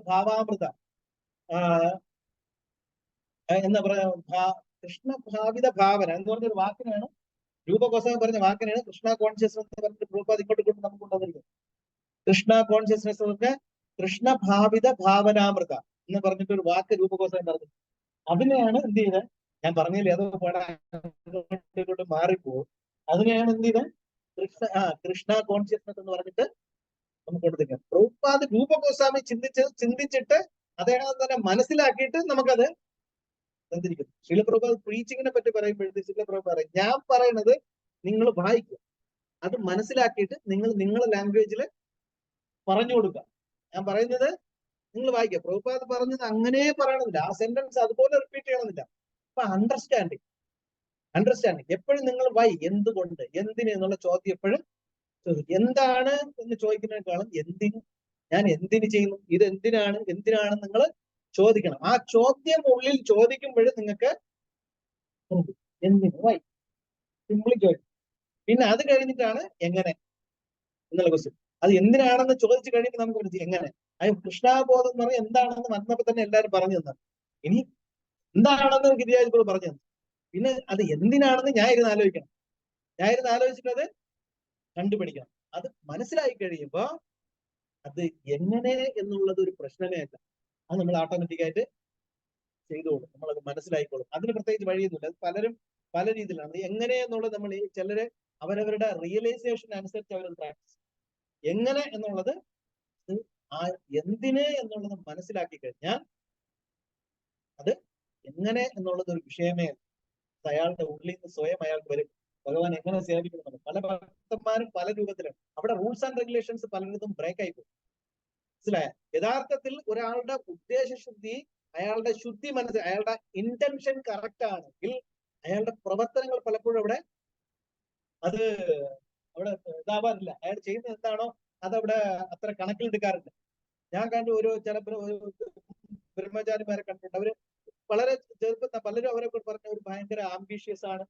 ഭാവാമൃത എന്താ പറയാ, കൃഷ്ണഭാവിത ഭാവന എന്ന് പറഞ്ഞൊരു വാക്കിനാണ്, രൂപഗോസ്വാമി പറഞ്ഞ വാക്കിനാണ് കൃഷ്ണ കോൺഷ്യസ്നസ് എന്ന് പറഞ്ഞിട്ട് പ്രഭുപാദ് ഇങ്ങോട്ട് നമുക്ക് കൊണ്ടുവന്നിരിക്കുന്നത്. കൃഷ്ണ കോൺഷ്യസ്നസ് പറഞ്ഞ കൃഷ്ണഭാവിത ഭാവനാമൃത എന്ന് പറഞ്ഞിട്ട് ഒരു വാക്ക് രൂപഗോസ്വാമി പറഞ്ഞു. അതിനെയാണ് എന്ത് ചെയ്ത്, ഞാൻ പറഞ്ഞില്ലേ അത് പാടാൻ മാറിപ്പോകും. അതിനെയാണ് എന്ത് ചെയ്ത് കൃഷ്ണ കോൺഷ്യസ്നസ് എന്ന് പറഞ്ഞിട്ട് നമുക്ക് കൊടുത്തിരിക്കാം. പ്രഭുപാദ് രൂപഗോസ്വാമി ചിന്തിച്ചിട്ട് അദ്ദേഹം തന്നെ മനസ്സിലാക്കിയിട്ട് നമുക്കത് തന്നിരിക്കുന്നു. ശ്രീല പ്രഭുപാദ് പ്രീച്ചിങ്ങിനെ പറ്റി പറയുമ്പോഴത്തേക്ക് ശ്രീല പ്രഭുപാദ് പറയും ഞാൻ പറയണത് നിങ്ങൾ വായിക്കുക, അത് മനസ്സിലാക്കിയിട്ട് നിങ്ങളുടെ ലാംഗ്വേജിൽ പറഞ്ഞു കൊടുക്കുക. ഞാൻ പറയുന്നത് നിങ്ങൾ വായിക്കുക. പ്രഭുപാദ് പറഞ്ഞത് അങ്ങനെ പറയണമെന്നില്ല, ആ സെന്റൻസ് അതുപോലെ റിപ്പീറ്റ് ചെയ്യണമെന്നില്ല. അപ്പൊ അണ്ടർസ്റ്റാൻഡിങ് എപ്പോഴും നിങ്ങൾ എന്തുകൊണ്ട്, എന്തിന് എന്നുള്ള ചോദ്യം എപ്പോഴും ചോദിക്കും. എന്താണ് എന്ന് ചോദിക്കുന്നതിനേക്കാളും ഞാൻ എന്തിന് ചെയ്യുന്നു, ഇത് എന്തിനാണ് നിങ്ങൾ ചോദിക്കണം. ആ ചോദ്യം ഉള്ളിൽ ചോദിക്കുമ്പോഴും നിങ്ങൾക്ക് എന്തിന് സിംപിളി ചോദിക്കും. പിന്നെ അത് കഴിഞ്ഞിട്ടാണ് എങ്ങനെ എന്നുള്ള ക്വസ്റ്റ്യൻ. അത് എന്തിനാണെന്ന് ചോദിച്ചു കഴിയുമ്പോൾ നമുക്ക് എങ്ങനെ. അത് കൃഷ്ണാബോധം എന്ന് പറഞ്ഞാൽ എന്താണെന്ന് വന്നപ്പോൾ തന്നെ എല്ലാവരും പറഞ്ഞു തന്നു. ഇനി എന്താണെന്ന് ഗിരിരാജ് പ്രഭു പറഞ്ഞു തന്നു. പിന്നെ അത് എന്തിനാണെന്ന് ഞാൻ ഇരുന്ന് ആലോചിച്ചിട്ട് അത് കണ്ടുപിടിക്കണം. അത് മനസ്സിലായി കഴിയുമ്പോ അത് എങ്ങനെ എന്നുള്ളത് ഒരു പ്രശ്നമേ അല്ല. അത് നമ്മൾ ഓട്ടോമാറ്റിക്കായിട്ട് ചെയ്തോളും, നമ്മളത് മനസ്സിലായിക്കോളും. അതിന് പ്രത്യേകിച്ച് വഴിയൊന്നുമില്ല. അത് പലരും പല രീതിയിലാണ്. എങ്ങനെ എന്നുള്ളത് നമ്മൾ ചിലര് അവരവരുടെ റിയലൈസേഷൻ അനുസരിച്ച് അവരത് പ്രാക്ടീസ്. എങ്ങനെ എന്നുള്ളത് എന്തിനെ എന്നുള്ളത് മനസ്സിലാക്കി കഴിഞ്ഞാൽ അത് എങ്ങനെ എന്നുള്ളത് ഒരു വിഷയമേ അയാളുടെ ഉള്ളിൽ നിന്ന് സ്വയം അയാൾക്ക് വരും. ഭഗവാൻ എങ്ങനെ സേവിക്കണം. പല ഭക്തന്മാരും പല രൂപത്തിലാണ്. അവിടെ റൂൾസ് ആൻഡ് റെഗുലേഷൻസ് പലയിടത്തും ബ്രേക്ക് ആയി പോകും. മനസ്സിലായ? യഥാർത്ഥത്തിൽ ഒരാളുടെ ഉദ്ദേശശുദ്ധി, അയാളുടെ ശുദ്ധി അയാളുടെ ഇന്റൻഷൻ കറക്റ്റ് ആണെങ്കിൽ അയാളുടെ പ്രവർത്തനങ്ങൾ പലപ്പോഴും അത് അവിടെ ഇതാവാറില്ല. അയാൾ ചെയ്യുന്നത് എന്താണോ അതവിടെ അത്ര കണക്കിലെടുക്കാറില്ല. ഞാൻ കണ്ടു ചില ബ്രഹ്മചാരിമാരെ കണ്ടിട്ടുണ്ട്. അവര് വളരെ ചെറുപ്പത്തിൽ പലരും അവരെ പറഞ്ഞ ഒരു ഭയങ്കര ആംബിഷ്യസ് ആണ്,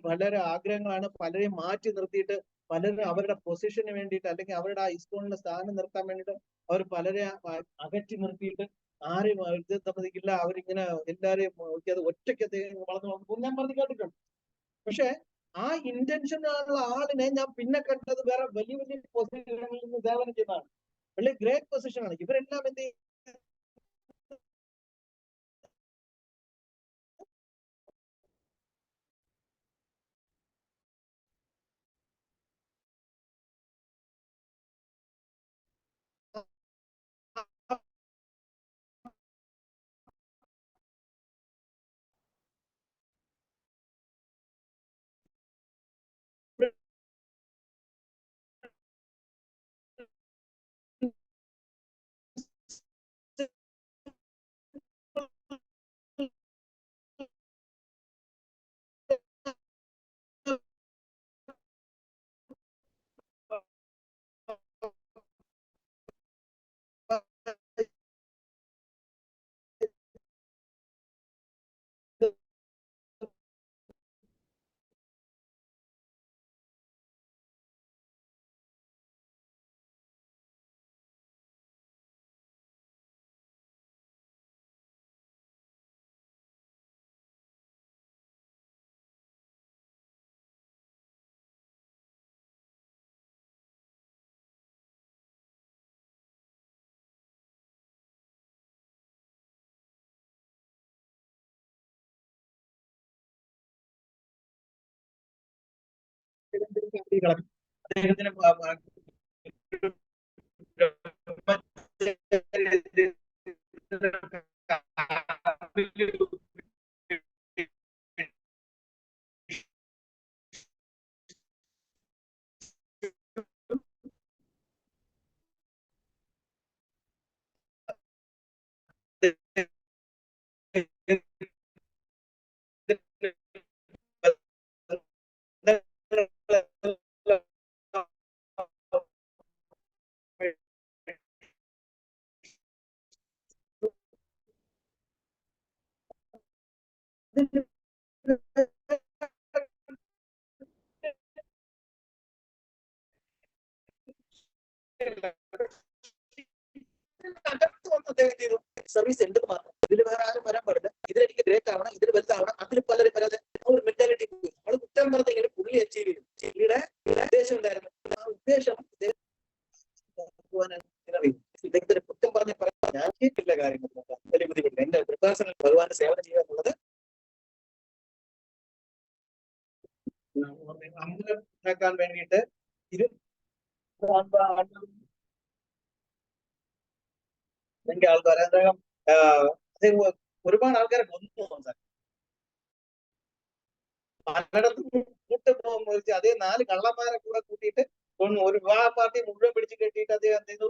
വളരെ ആഗ്രഹങ്ങളാണ്. പലരെയും മാറ്റി നിർത്തിയിട്ട് പലരും അവരുടെ പൊസിഷന് വേണ്ടിയിട്ട് അല്ലെങ്കിൽ അവരുടെ ആ ഇസ്കോണിന്റെ സ്ഥാനം നിർത്താൻ വേണ്ടിയിട്ട് അവർ പലരെ അകറ്റി നിർത്തിയിട്ട് ആരെയും ഇത് സമ്മതിക്കില്ല. അവരിങ്ങനെ എല്ലാരെയും അത് ഒറ്റയ്ക്ക് വളർന്നു ഞാൻ പറഞ്ഞു കേട്ടിട്ടുണ്ട്. പക്ഷെ ആ ഇന്റൻഷനുള്ള ആളിനെ ഞാൻ പിന്നെ കണ്ടത് വേറെ വലിയ വലിയ പൊസിഷനുകളിൽ നിന്ന് സേവനം ചെയ്യുന്നതാണ്. വലിയ ഗ്രേറ്റ് പൊസിഷനാണ്. ഇവരെല്ലാം എന്ത് ചെയ്യും? അദ്ദേഹത്തിന് അദ്ദേഹം ചെയ്തു സർവീസ് ഉണ്ട് മാത്രം. ഇതിൽ വേറെ ആരും വരാൻ പാടില്ല. ഇതിലെനിക്ക് ഗ്രേറ്റ് ആവണം, ഇതിൽ വലുതാവണം, അതിൽ പലരും വരാതെ ഒരു മെന്റാലിറ്റി പോയി. നമ്മൾ കുറ്റം പറഞ്ഞെങ്കിലും പുള്ളി അച്ചീവ് ചെയ്തു. പുള്ളിയുടെ ഉദ്ദേശം ഉണ്ടായിരുന്നു. ആ ഉദ്ദേശം ഇദ്ദേഹത്തിന് കുറ്റം പറഞ്ഞ ഞാൻ കേട്ടില്ല കാര്യങ്ങൾ വലിയ ബുദ്ധിമുട്ടില്ല. എന്റെ വൃത്താസനം ഭഗവാന്റെ സേവനം ചെയ്യുക എന്നുള്ളത് അമ്പലം ഉണ്ടാക്കാൻ വേണ്ടിയിട്ട് എന്റെ ആൾക്കാർ അദ്ദേഹം ഒരുപാട് ആൾക്കാരെ കൊന്നു സംസാരിച്ചു. പലയിടത്തും കൂട്ട് അതേ 4 കള്ളന്മാരെ കൂടെ കൂട്ടിയിട്ട് ഒരു വിവാഹ പാർട്ടി മുഴുവൻ പിടിച്ചു കെട്ടിയിട്ട് അദ്ദേഹം എന്ത് ചെയ്തു?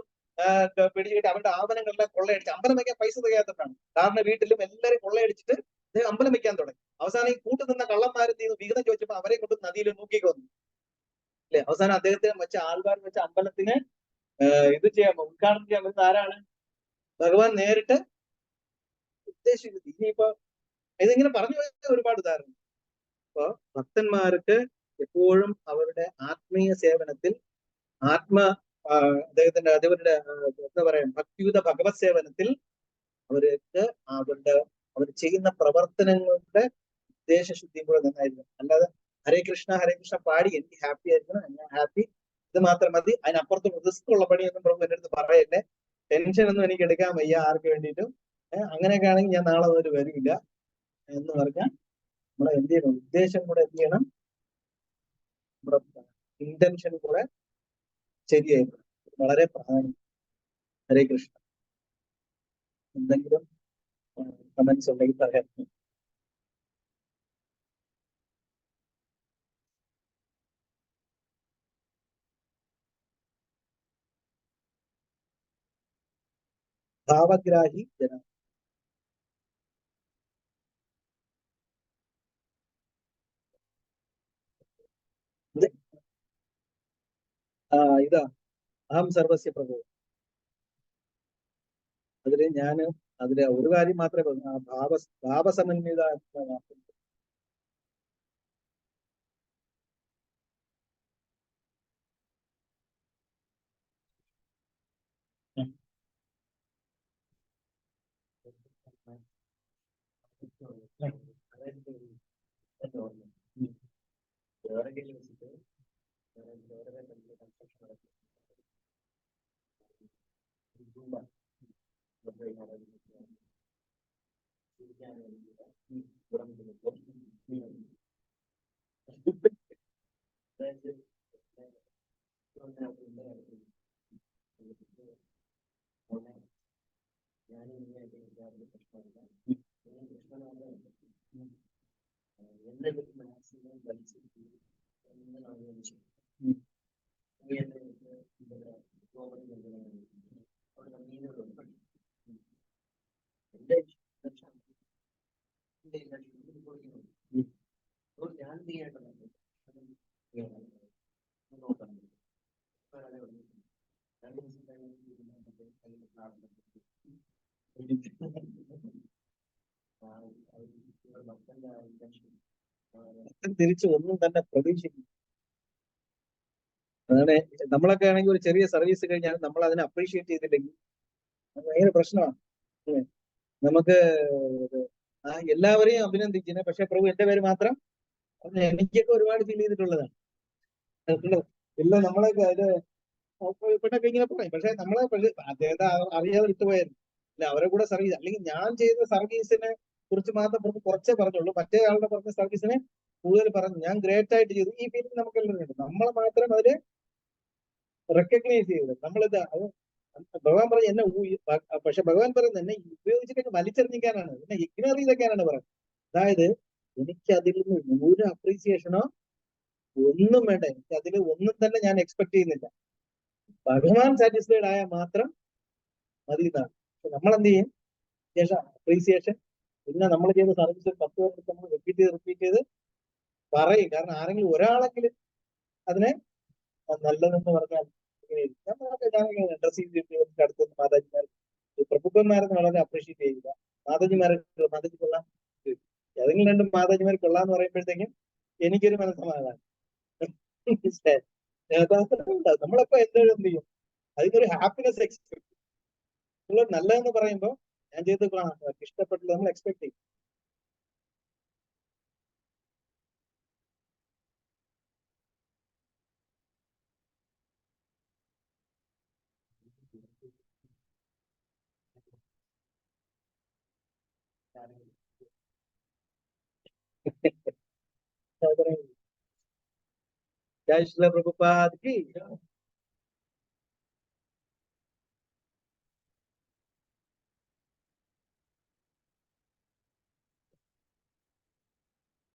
പിടിച്ചു കെട്ടി അവരുടെ ആവരണങ്ങളെല്ലാം കൊള്ളയടിച്ച് അമ്പലം വയ്ക്കാൻ പൈസ തികയാത്തതാണ്. കാരണം വീട്ടിലും എല്ലാവരും കൊള്ളയടിച്ചിട്ട് അദ്ദേഹം അമ്പലം വയ്ക്കാൻ തുടങ്ങി. അവസാനം ഈ കൂട്ടു നിന്ന കള്ളന്മാർ എന്ത് ചെയ്തു? വിഹിതം ചോദിച്ചപ്പോൾ അവരെ കൊണ്ട് നദിയിൽ നോക്കിക്ക് വന്നു. അല്ലെ? അവസാനം അദ്ദേഹത്തിന് വെച്ച ആൾക്കാർ വെച്ച അമ്പലത്തിന് ഇത് ചെയ്യാൻ ഉദ്ഘാടനം ചെയ്യാൻ വരുന്ന ആരാണ്? ഭഗവാൻ നേരിട്ട് ഉദ്ദേശിക്കുന്നത്. ഇനിയിപ്പോ ഇതിങ്ങനെ പറഞ്ഞു പോയ ഒരുപാട് ഉദാഹരണം. അപ്പൊ ഭക്തന്മാർക്ക് എപ്പോഴും അവരുടെ ആത്മീയ സേവനത്തിൽ അദ്ദേഹത്തിന്റെ അതവരുടെ എന്താ പറയാ ഭക്തിയുത ഭഗവത് സേവനത്തിൽ അവർക്ക് അവർ ചെയ്യുന്ന പ്രവർത്തനങ്ങളുടെ ഉദ്ദേശശുദ്ധിയും കൂടെ നന്നായിരിക്കും. അല്ലാതെ ഹരേ കൃഷ്ണ പാടി എനിക്ക് ഹാപ്പി ആയിരിക്കണം, ഞാൻ ഹാപ്പി, ഇത് മാത്രം മതി, അതിനപ്പുറത്ത് റിസ്ക് ഉള്ള പണിയൊന്നും പ്രഭു എന്റെ അടുത്ത് പറയല്ലേ, ടെൻഷൻ ഒന്നും എനിക്ക് എടുക്കാൻ വയ്യ ആർക്ക് വേണ്ടിയിട്ടും, അങ്ങനെയൊക്കെ ആണെങ്കിൽ ഞാൻ നാളെ ഒരു വരില്ല എന്ന് പറഞ്ഞാൽ നമ്മളെ എന്ത് ചെയ്യണം? ഉദ്ദേശം കൂടെ എന്ത് ചെയ്യണം? നമ്മുടെ ഇന്റൻഷൻ കൂടെ ശരിയായിരുന്നു. വളരെ പ്രധാനം. ഹരേ കൃഷ്ണ. എന്തെങ്കിലും കമന്റ്സ് ഉണ്ടെങ്കിൽ പറയാം. ഭാവഗ്രാഹി ജന ഇതാ അഹം സർവസ്യ പ്രഭു. അതില് ഒരു കാര്യം മാത്രമേ പറഞ്ഞു, ആ ഭാവസമന്വിത. തിരിച്ച് ഒന്നും തന്നെ പ്രതീക്ഷിക്കും. അതാണ് നമ്മളൊക്കെ ആണെങ്കിൽ ഒരു ചെറിയ സർവീസ് കഴിഞ്ഞാൽ നമ്മൾ അതിനെ അപ്രീഷിയേറ്റ് ചെയ്തില്ലെങ്കിൽ അത് ഭയങ്കര പ്രശ്നമാണ്. നമുക്ക് എല്ലാവരെയും അഭിനന്ദിക്കുന്നത്, പക്ഷെ പ്രഭു എന്റെ പേര് മാത്രം എനിക്കൊക്കെ ഒരുപാട് ഫീൽ ചെയ്തിട്ടുള്ളതാണ്. എല്ലാം നമ്മളൊക്കെ അത് പെട്ടൊക്കെ ഇങ്ങനെ പറയും, പക്ഷെ അദ്ദേഹത്തെ അറിയാതെ വിട്ടുപോയായിരുന്നു. അല്ല, അവരെ കൂടെ സർവീസ്, അല്ലെങ്കിൽ ഞാൻ ചെയ്ത സർവീസിനെ കുറിച്ച് മാത്രം കുറച്ചേ പറഞ്ഞുള്ളൂ, മറ്റേ ആളുടെ പറഞ്ഞ സർവീസിനെ കൂടുതൽ പറഞ്ഞു. ഞാൻ ഗ്രേറ്റ് ആയിട്ട് ചെയ്തു. ഈ ഫീലിംഗ് നമുക്ക് എല്ലാവരും ഉണ്ട്. നമ്മളെ മാത്രം അതില് റെക്കഗ്നൈസ് ചെയ്തത് നമ്മളിത് ഭഗവാൻ പറഞ്ഞു എന്നെ പക്ഷെ ഭഗവാൻ പറയുന്നത് എന്നെ ഉപയോഗിച്ചിട്ട് വലിച്ചെറിഞ്ഞിക്കാനാണ്, എന്നെ ഇഗ്നോർ ചെയ്തൊക്കെയാണ് പറയുന്നത്. അതായത് എനിക്ക് അതിൽ നിന്ന് ഒരു അപ്രീസിയേഷനോ ഒന്നും വേണ്ട, എനിക്ക് അതിൽ ഒന്നും തന്നെ ഞാൻ എക്സ്പെക്ട് ചെയ്യുന്നില്ല. ഭഗവാൻ സാറ്റിസ്ഫൈഡ് ആയാൽ മാത്രം മതി എന്നാണ്. പക്ഷെ നമ്മൾ എന്ത് ചെയ്യും? ശേഷം അപ്രീസിയേഷൻ, പിന്നെ നമ്മൾ ചെയ്ത സർവീസ് 10 പേർക്ക് നമ്മൾ റിപ്പീറ്റ് ചെയ്ത് പറയും. കാരണം ആരെങ്കിലും ഒരാളെങ്കിലും അതിനെ നല്ലതെന്ന് പറഞ്ഞാൽ ഡ്രസ് ചെയ്തിട്ട് അടുത്ത് മാതാജിമാർ പ്രഭുക്കന്മാരെന്ന് വളരെ അപ്രീഷിയേറ്റ് ചെയ്യുക. മാതാജി കൊള്ളാം, ഏതെങ്കിലും രണ്ടും മാതാജിമാർ കൊള്ളാന്ന് പറയുമ്പോഴത്തേക്കും എനിക്കൊരു മനസ്സമാധാനം. നമ്മളെപ്പോ എന്തെങ്കിലും എന്ത് ചെയ്യും? അതിനൊരു ഹാപ്പിനെസ് എക്സ്പെക്ട്. നിങ്ങൾ നല്ലതെന്ന് പറയുമ്പോൾ ഞാൻ ചെയ്ത് ഇഷ്ടപ്പെട്ടില്ല നമ്മൾ എക്സ്പെക്ട് ചെയ്യും. जय श्री प्रभुपाद की।